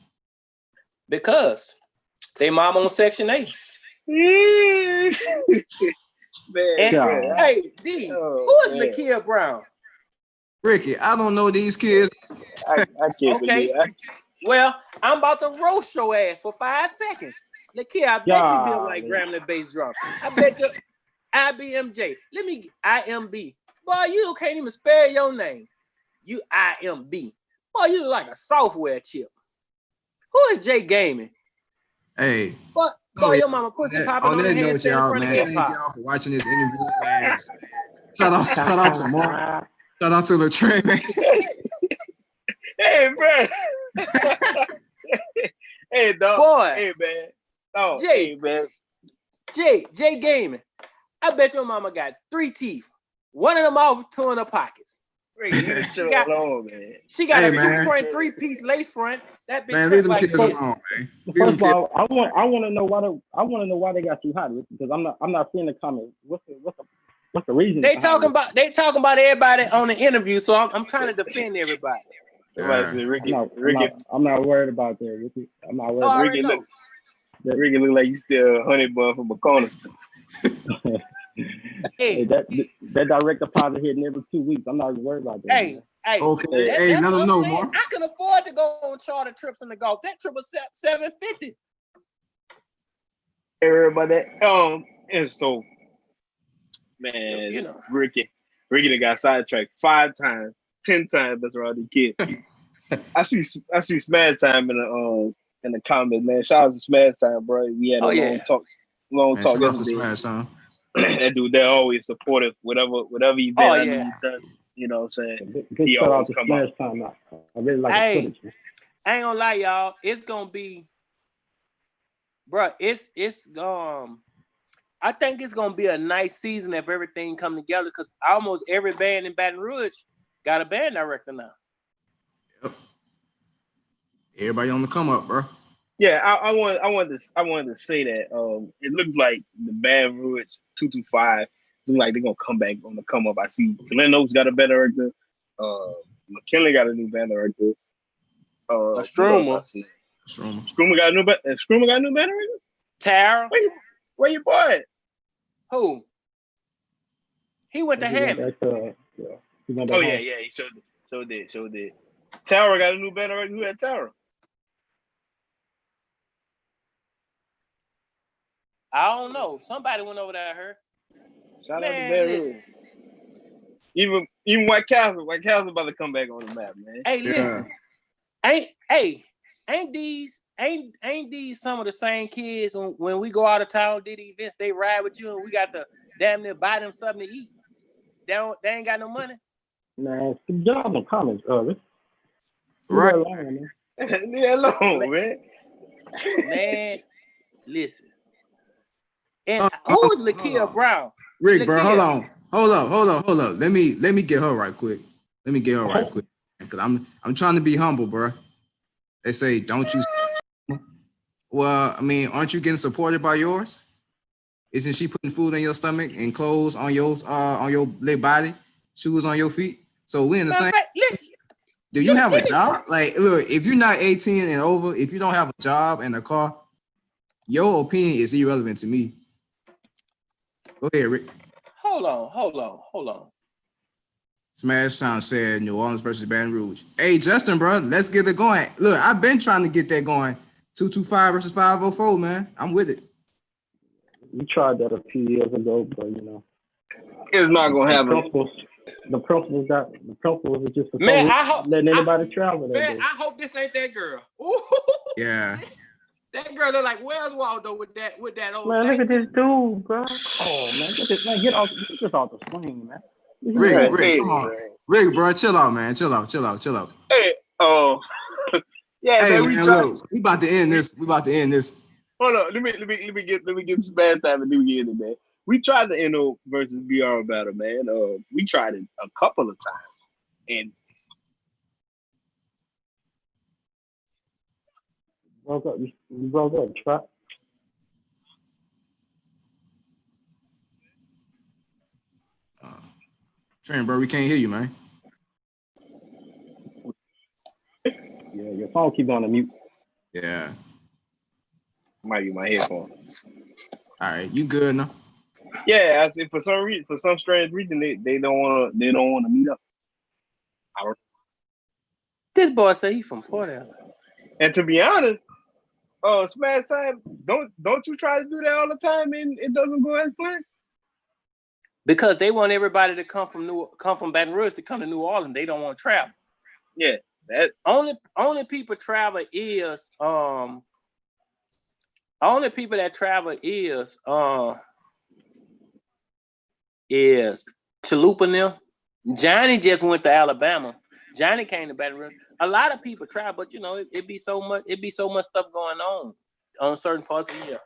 Because they mom on Section 8. Man, and, hey, D, who is Lakia Brown? Ricky, I don't know these kids. I can't believe it. Well, I'm about to roast your ass for 5 seconds. Lakia, I bet you built like Grambling bass drums. I bet you IBMJ. IMB. Boy, you can't even spell your name. You IMB. Boy, you look like a software chip. Who is Jay Gaming? Hey. Boy, your mama pussy popping on the headset in front of man. Thank y'all for watching this interview, man. Shout out to Marc. Shout out to Latrent, man. Hey, bro. Hey, dog. Boy. Hey, man. Oh, Jay, hey, man. Jay Gaming. I bet your mama got 3 teeth. One of them off, 2 in her pockets. She got a 2.3-piece lace front. That bitch, man, leave them kids alone, man. First of all, I want to know why they got you hot, because I'm not seeing the comments. What's the reason? They talking about everybody on the interview, so I'm trying to defend everybody. Ricky, I'm not worried about that, Ricky. I'm not worried. Ricky look like you still a honey bun from a corner store. Hey, that direct deposit hitting every 2 weeks. I'm not worried about that. Hey, okay. Hey, let them know, Marc. I can afford to go on charter trips in the Gulf. That trip was $750. Everybody, and so, man, Ricky done got sidetracked 5 times, 10 times. That's around the kid. I see Smash Time in the comments, man. Shout out to Smash Time, bro. We had a long talk. Shout out to Smash Time. That dude, they're always supportive. Whatever event I need done, you know what I'm saying? He always come out. Time. I really like the footage. I ain't gonna lie, y'all. It's gonna be, bro. It's I think it's gonna be a nice season if everything come together, because almost every band in Baton Rouge got a band director now. Yep. Everybody on the come up, bro. Yeah, I wanted to say that it looks like the Baton Rouge 225 seems like they're gonna come back on the come up. I see Glen Oaks got a band director, McKinley got a new band director, Struma got a new band director. Tara, where your boy? Who? He went to Hammond. He sure did. Tara got a new band director. Who had Tara? I don't know. Somebody went over there, I heard. Shout out to Baton Rouge. Even White Castle about to come back on the map, man. Hey, listen. Ain't these some of the same kids when we go out of town, did the events, they ride with you and we got to damn near buy them something to eat? They ain't got no money? Man, get out the comments, Rick. Right. Leave that alone, man. Man, listen. And who is Lakia Brown? Rick, bro, Lakia. hold up. Let me get her right quick. Because I'm trying to be humble, bro. They say, don't you? Well, I mean, aren't you getting supported by yours? Isn't she putting food in your stomach and clothes on your little body, shoes on your feet? So we in the same. Do you have a job? Like, look, if you're not 18 and over, if you don't have a job and a car, your opinion is irrelevant to me. Go ahead, Rick. Hold on. Smash Time said New Orleans versus Baton Rouge. Hey, Justin, bro, let's get it going. Look, I've been trying to get that going. 225 versus 504, man. I'm with it. We tried that a few years ago, but it's not gonna happen. The principals are just man. I hope letting anybody travel. Man, I hope this ain't that girl. Ooh. Yeah. That girl look like where's Waldo with that old. Man, look at this dude, bro. Oh man, get this man, get off the swing, man. Rick, come on. Rick, bro, chill out, man. Chill out. Hey, yeah, hey, man, look, we about to end this. Hold on, let me get some bad time and do it, man. We tried the NO versus BR battle, man. We tried it a couple of times, and you broke up, Trap. Trent, bro, we can't hear you, man. Yeah, your phone keep going to mute. Yeah. might be my headphones. All right, you good now? Yeah, I see. For some strange reason, they don't want to meet up. This boy say he from Port Allen. And to be honest, Smash Time, don't you try to do that all the time and it doesn't go as planned? Because they want everybody to come from Baton Rouge to come to New Orleans. They don't want to travel. Yeah, that only people travel is only people that travel is Chalupa and them. Johnny just went to Alabama. Johnny came to Baton Rouge. A lot of people travel, but it be so much stuff going on certain parts of the year.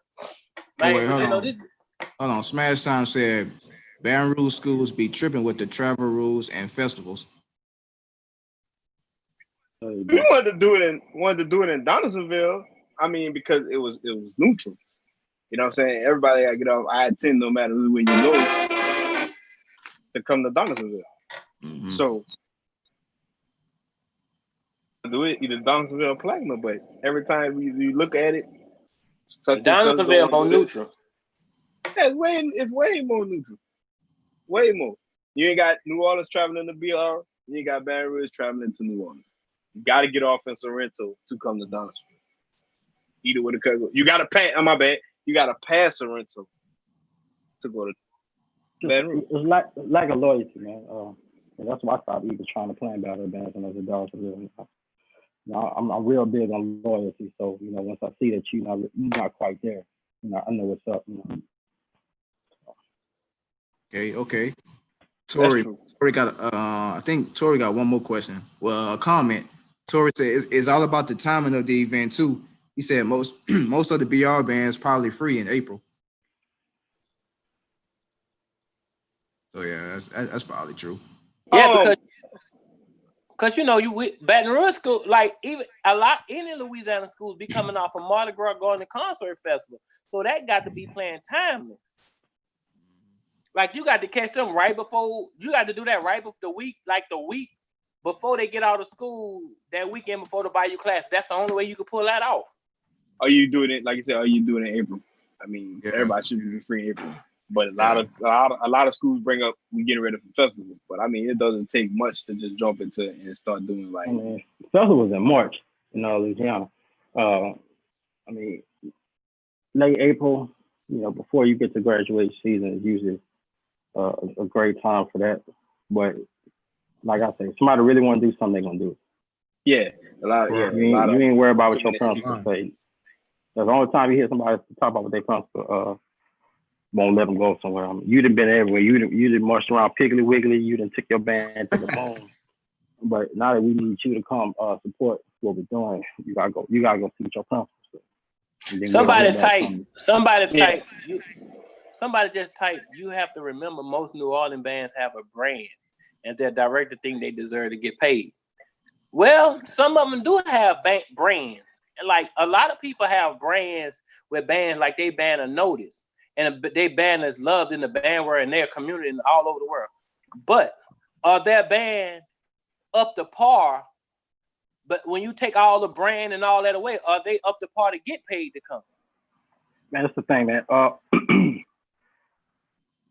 Like, hold on. Smash Time said Baton Rouge schools be tripping with the travel rules and festivals. We wanted to do it in Donaldsonville. I mean, because it was neutral. You know what I'm saying? Everybody got to get off I-10 no matter where you go to come to Donaldsonville. Mm-hmm. So do it either Donaldsonville or Plaquemine, but every time we look at it, Donaldsonville more neutral. Yeah, it's way more neutral. Way more. You ain't got New Orleans traveling to BR. You ain't got Baton Rouge traveling to New Orleans. You got to get off in Sorrento to come to Donaldsonville. Either with a you got to pay. Oh, my bad. You got to pass Sorrento to go to Baton Rouge. It's like a loyalty, man. And that's why I stopped even trying to plan battle advancing as a Donaldsonville. I'm real big on loyalty, so once I see that you're not quite there, I know what's up. Okay. Tori got I think Tori got one more question. Well, a comment. Tori said it's all about the timing of the event too. He said most of the BR bands probably free in April. So yeah, that's probably true. Yeah, because Baton Rouge school, like even a lot any Louisiana schools be coming off of Mardi Gras going to concert festival. So that got to be playing timely. Like you got to catch them right before you got to do that right before the week before they get out of school, that weekend before the Bayou class. That's the only way you can pull that off. Are you doing it, like you said, are you doing it in April? I mean, everybody should be free in April. But a lot of schools bring up we getting ready for festival. But I mean, it doesn't take much to just jump into it and start doing like festival was in March in Louisiana. I mean, late April, before you get to graduation season is usually a great time for that. But like I say, if somebody really want to do something, they're gonna do it. Yeah, You ain't worried about what your principal say. That's the only time you hear somebody talk about what their principal won't let them go somewhere. I mean, you done been everywhere. You done marched around Piggly Wiggly. You done took your band to the bone. But now that we need you to come support what we're doing, you gotta go see what your principal says. Somebody type somebody just typed, you have to remember most New Orleans bands have a brand and their director think they deserve to get paid. Well, some of them do have brands. And like a lot of people have brands with bands like they band a Notice and they band is loved in the band world in their community and all over the world. But are their band up to par? But when you take all the brand and all that away, are they up to par to get paid to come? Man, that's the thing, man.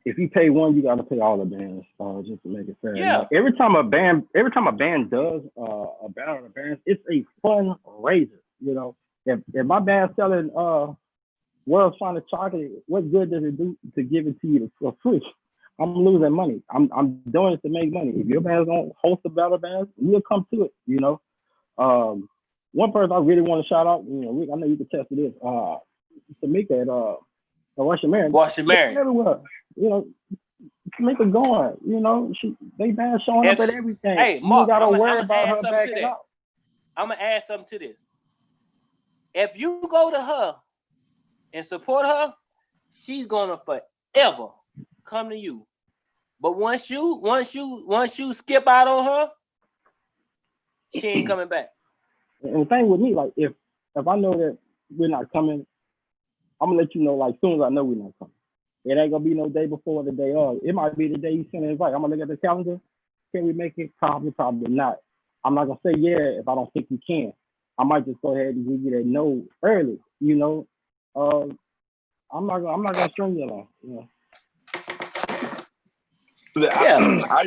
If you pay one, you got to pay all the bands, just to make it fair. Yeah. Like, every time a band does a battle of the bands, it's a fundraiser. You know, if my band's selling World's Finest Chocolate, what good does it do to give it to you for free? I'm losing money. I'm doing it to make money. If your band's gonna host a battle of bands, we'll come to it. You know, one person I really want to shout out. You know, Rick, I know you can test to this. Tamika at Russian Mary. Russian Mary. Everywhere. You know, Tamika going. You know, they band showing up at everything. Hey, you Marc, gotta I'm worry gonna about add her something to backing that. out. I'm gonna add something to this. If you go to her and support her, she's gonna forever come to you. But once you skip out on her, she ain't coming back. And the thing with me, like if I know that we're not coming, I'm gonna let you know like soon as I know we're not coming. It ain't gonna be no day before or the day of. It might be the day you send an invite. I'm gonna look at the calendar. Can we make it? Probably not. I'm not gonna say yeah if I don't think we can. I might just go ahead and give you that no early. You know, I'm not gonna string you along. You know. I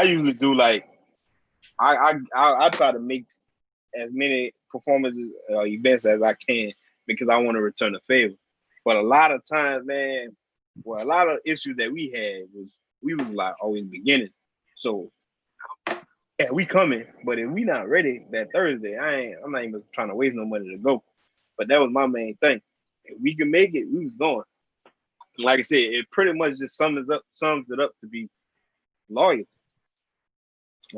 usually do like I try to make as many performances events as I can because I want to return a favor. But a lot of times, man, a lot of issues that we had was we was like always beginning. So yeah, we coming, but if we not ready that Thursday, I'm not even trying to waste no money to go. But that was my main thing. If we can make it, we was going. Like I said, it pretty much just sums it up to be loyalty.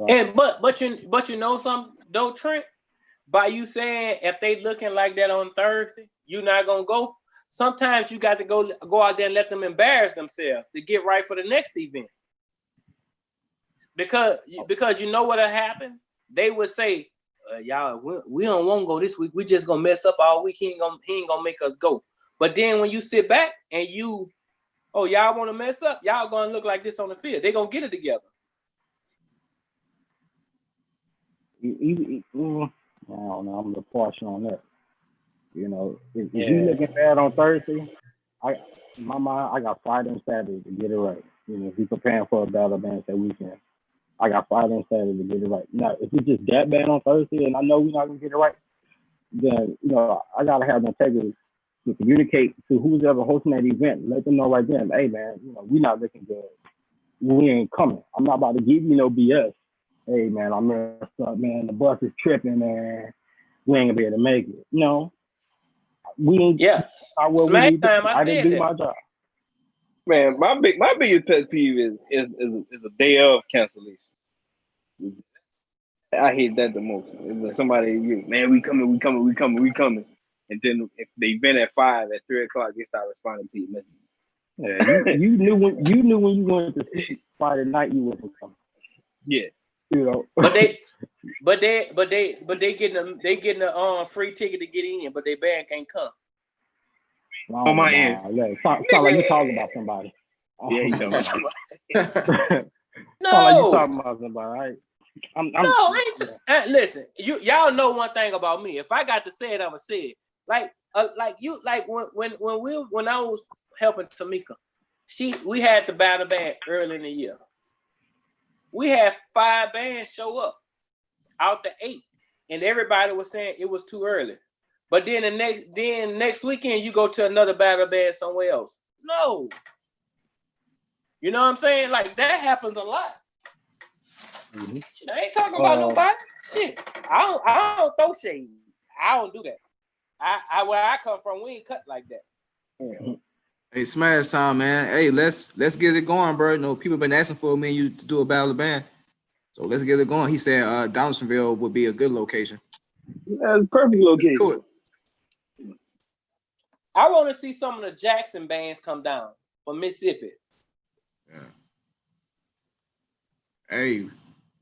And but you know something though, Trent? By you saying if they looking like that on Thursday, you're not gonna go. Sometimes you got to go out there and let them embarrass themselves to get right for the next event. Because you know what'll happen? They would say, y'all, we don't want to go this week. We just gonna mess up all week. He ain't gonna make us go. But then when you sit back and y'all want to mess up, y'all gonna look like this on the field. They gonna get it together. I don't know. I'm a little partial on that. You know, if you looking bad on Thursday, in my mind, I got Friday and Saturday to get it right. You know, if you're preparing for a battle band that weekend, I got Friday and Saturday to get it right. Now, if it's just that bad on Thursday and I know we're not gonna get it right, then you know I gotta have the integrity to communicate to who's ever hosting that event. Let them know right then, hey man, you know we're not looking good. We ain't coming. I'm not about to give you no BS. Hey man, I messed up, man. The bus is tripping, man. We ain't gonna be able to make it. No, we ain't. Yeah, Smack time. I didn't do my job. Man, my biggest pet peeve is a day of cancellation. I hate that the most. It's like somebody, man, we coming, and then if they event at 5 at 3 o'clock, they start responding to your message. Yeah, you knew when you went to sleep Friday night you wasn't coming. Yeah, you know. But they getting a free ticket to get in, but their band can't come. On my end. Yeah, sound like you talking about somebody. Yeah, you talking about somebody. No, sound like you talking about somebody, right? Listen, y'all know one thing about me. If I got to say it, I'ma say it. Like when I was helping Tamika, we had the battle band early in the year. We had 5 bands show up out the 8, and everybody was saying it was too early. But then next weekend you go to another battle band somewhere else. No, you know what I'm saying? Like that happens a lot. Mm-hmm. I ain't talking about nobody. Shit, I don't throw shade. I don't do that. I where I come from, we ain't cut like that. Mm-hmm. Hey, Smash Time, man. Hey, let's get it going, bro. You know, people been asking for me and you to do a battle band. So let's get it going. He said Donaldsonville would be a good location. Yeah, it's a perfect location. Let's do it. I want to see some of the Jackson bands come down from Mississippi. Yeah. Hey,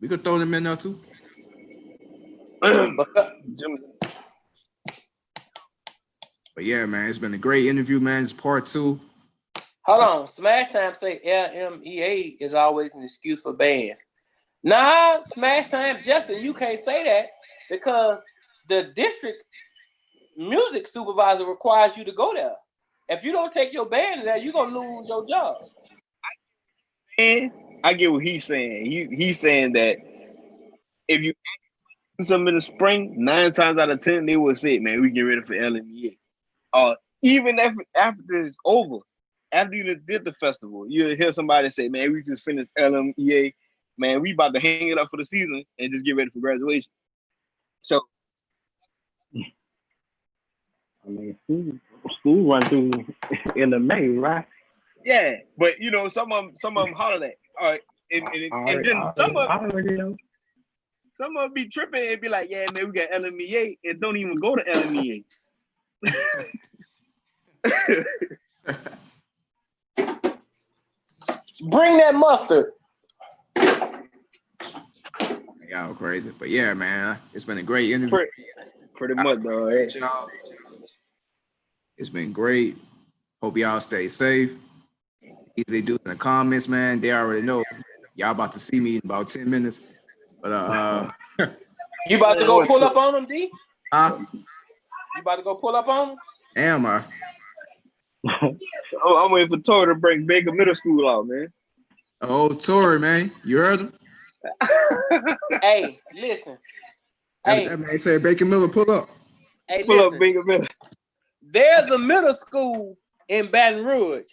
we could throw them in there too. But yeah, man, it's been a great interview, man. It's part 2. Hold on. Smash Time say LMEA is always an excuse for bands. Nah, Smash Time, Justin, you can't say that because the district music supervisor requires you to go there. If you don't take your band there, you're going to lose your job. And I get what he's saying. He's saying that if you ask them in the spring, 9 times out of 10, they will say, man, we get ready for LMEA. Even after it's over, after you did the festival, you'll hear somebody say, man, we just finished LMEA. Man, we about to hang it up for the season and just get ready for graduation. So, I mean, school run through in the May, right? yeah, but you know, some of them holler that. All right, and then some of them be tripping and be like, yeah, man, we got LMEA and don't even go to LMEA. Bring that mustard. Y'all crazy. But yeah, man, it's been a great interview. Pretty much, though. Y'all. It's been great. Hope y'all stay safe. Easily do in the comments, man. They already know. Y'all about to see me in about 10 minutes. But you about to go pull up on them, D? You about to go pull up on them? Am I? I'm waiting for Tori to bring Baker Middle School out, man. Oh, Tori, man. You heard him? Hey, listen. That man said Baker Miller, pull up. Hey, pull listen. up Baker Middle. There's a middle school in Baton Rouge.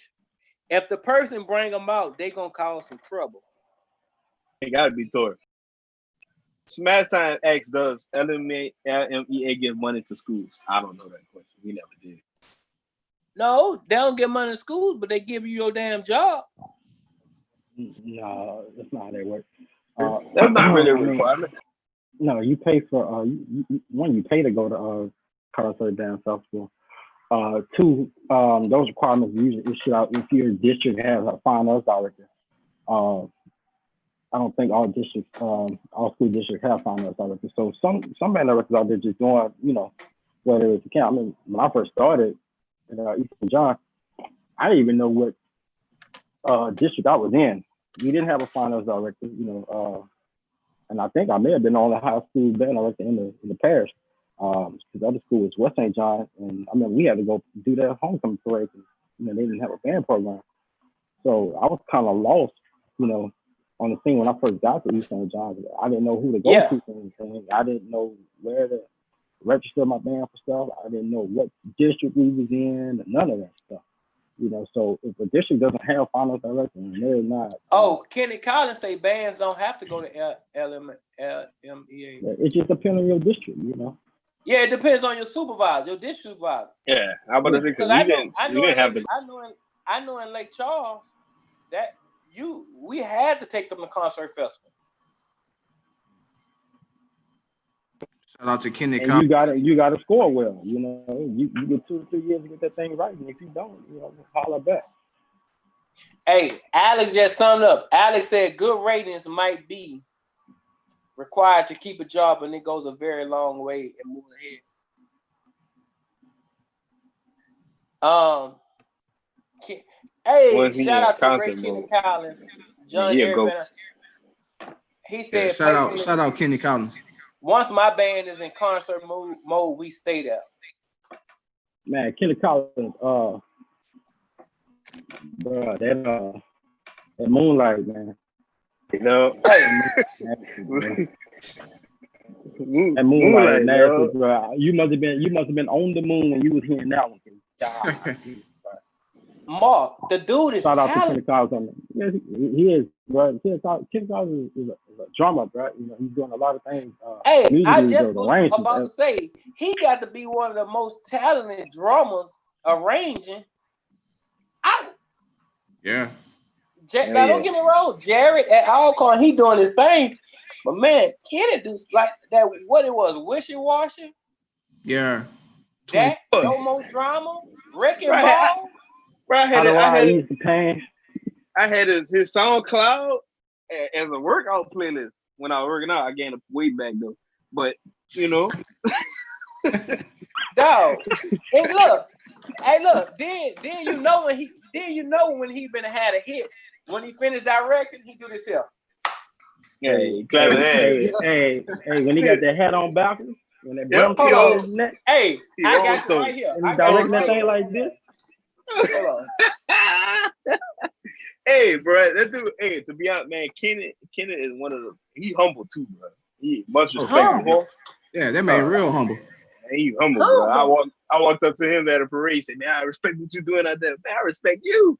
If the person bring them out, they gonna cause some trouble. It gotta be Tori. Smash Time X, does LMEA give money to schools? I don't know that question. We never did. No, they don't give money to schools, but they give you your damn job. No, that's not how they work. That's not really a requirement. No, you pay for you pay to go to concert dance festival. 2, those requirements usually issued out if your district has a fine arts director. I don't think all districts, all school districts have fine arts directors. So some band directors out there just doing, whether it's account. I mean, when I first started at Eastern John, I didn't even know what district I was in. We didn't have a fine arts director, and I think I may have been on the high school band director in the parish. Because the other school was West St. John, and I mean we had to go do their homecoming parade. They didn't have a band program, so I was kind of lost, on the scene when I first got to East St. John. I didn't know who to go to for anything. I didn't know where to register my band for stuff. I didn't know what district we was in, none of that stuff. So if a district doesn't have finance director, and they're not. Kenny Collins say bands don't have to go to LMEA. It just depends on your district, Yeah, it depends on your supervisor, your district supervisor. Yeah, how about this? Because we didn't have to. I know in Lake Charles that we had to take them to concert festival. Shout out to Kenny and Collins. you gotta score well. You get 2 or 3 years to get that thing right, and if you don't, holler back. Hey, Alex just summed up. Alex said good ratings might be required to keep a job, and it goes a very long way in moving ahead. Shout out to the great Kenny Collins, John Derrick. He said, shout out Kenny Collins. Once my band is in concert mode, we stay there. Man, Kenny Collins, bro, that Moonlight, man. That Moonlight, nasty, bro. You must have been on the moon when you was hearing that one. God, Mark, the dude is shout out talented. to Kenny Collins. Yes, he is, bro. Kenny Collins is a drummer, bro. He's doing a lot of things. I just was about to say he got to be one of the most talented drummers arranging. Yeah. Now don't get me wrong, Jared at Alcorn, he doing his thing, but man, Kenny do like that. What it was, Wishy Washy. Yeah. That no more drama, wrecking ball. Bro, How do I ease the pain? I had his SoundCloud as a workout playlist when I was working out. I gained a weight back though, but you know, dog. And look, hey, look. Then you know when he been had a hit. When he finished directing, he do this here. Hey, clever Hey, when he got that hat on backwards, when that brim Hold on on. his neck, Hey, He I got also- you right here. and I he got directing you that right thing here. like this. Hold on. Hey, bro, that dude. Hey, to be honest, man, Kenneth is one of the. He humble too, bro. He much respect. Humble. Yeah, that man real humble. He humble, bro. I walked up to him at a parade, said, "Man, I respect what you're doing out there. Man, I respect you."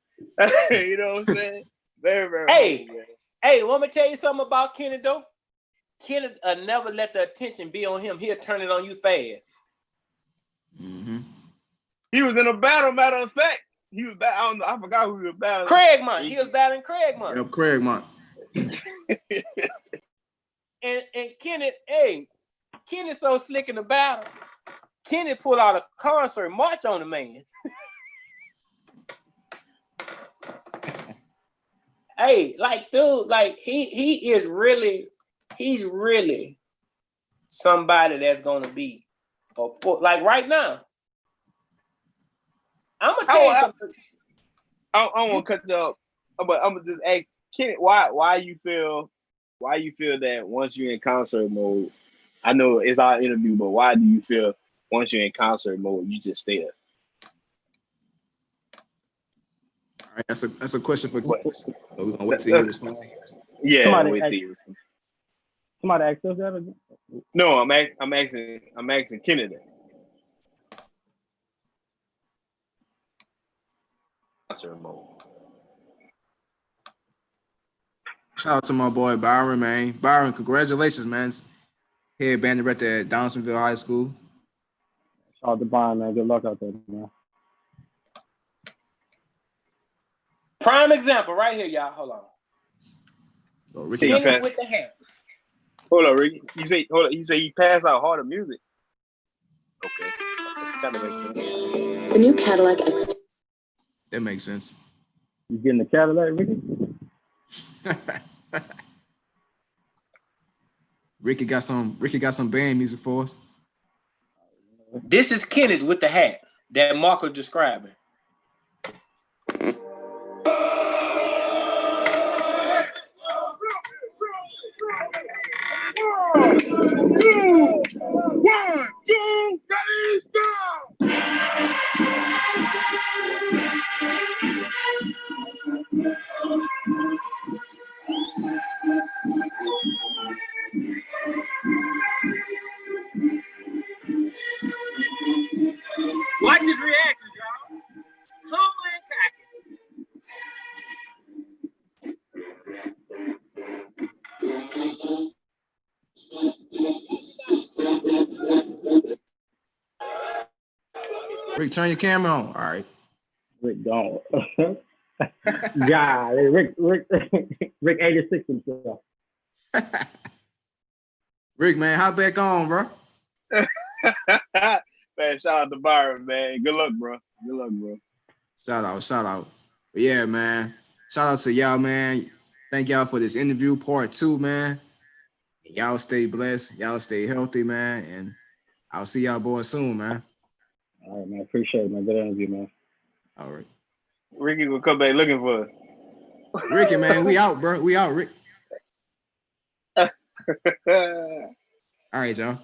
You know what I'm saying? Very, very humble, man. Hey, want me to tell you something about Kenneth though? Kenneth never let the attention be on him. He'll turn it on you fast. Mm-hmm. He was in a battle. Matter of fact, he was back. I don't know. I forgot who he was battling. Craigmont. He was battling Craigmont. Yep, Craigmont. And Kenneth, hey, Kenneth so slick in the battle. Kenneth pulled out a concert march on the man. Hey, like, dude, like he's really somebody that's gonna be like right now. I'm gonna tell you something. I won't cut you off, but I'm gonna just ask Kenneth, why you feel that once you're in concert mode, I know it's our interview, but why do you feel once you're in concert mode, you just stay there? All right, that's a question for. What? We're gonna wait till you respond. Yeah, Somebody wait ask- till you respond. Somebody asked us that again. No, I'm asking Kenneth that. Concert mode. Shout out to my boy Byron, man. Byron, congratulations, man. Headband director at Downsonville High School. Shout out to Brian, man. Good luck out there, man. Prime example right here, y'all. Hold on. Oh, Ricky Yeah, got Kenneth with the hand. Hold on, Ricky. You say he passed out harder music. Okay. That makes sense. The new Cadillac X. that makes sense. You getting the Cadillac, Ricky? Ricky got some band music for us. This is Kenneth with the hat that Marc was describing. One, two, ready, stop! Watch his reaction, y'all. Humble and cocky. Rick, turn your camera on. All right. Rick don't. Yeah, Rick 86 himself. Rick, man, hop back on, bro. Man, shout out to Byron, man. Good luck, bro. Good luck, bro. Shout out. But yeah, man. Shout out to y'all, man. Thank y'all for this interview, part 2, man. Y'all stay blessed. Y'all stay healthy, man. And I'll see y'all boys soon, man. All right, man. Appreciate it, man. Good interview, man. All right. Ricky will come back looking for us. Ricky, man, we out, bro. We out, Rick. All right, y'all.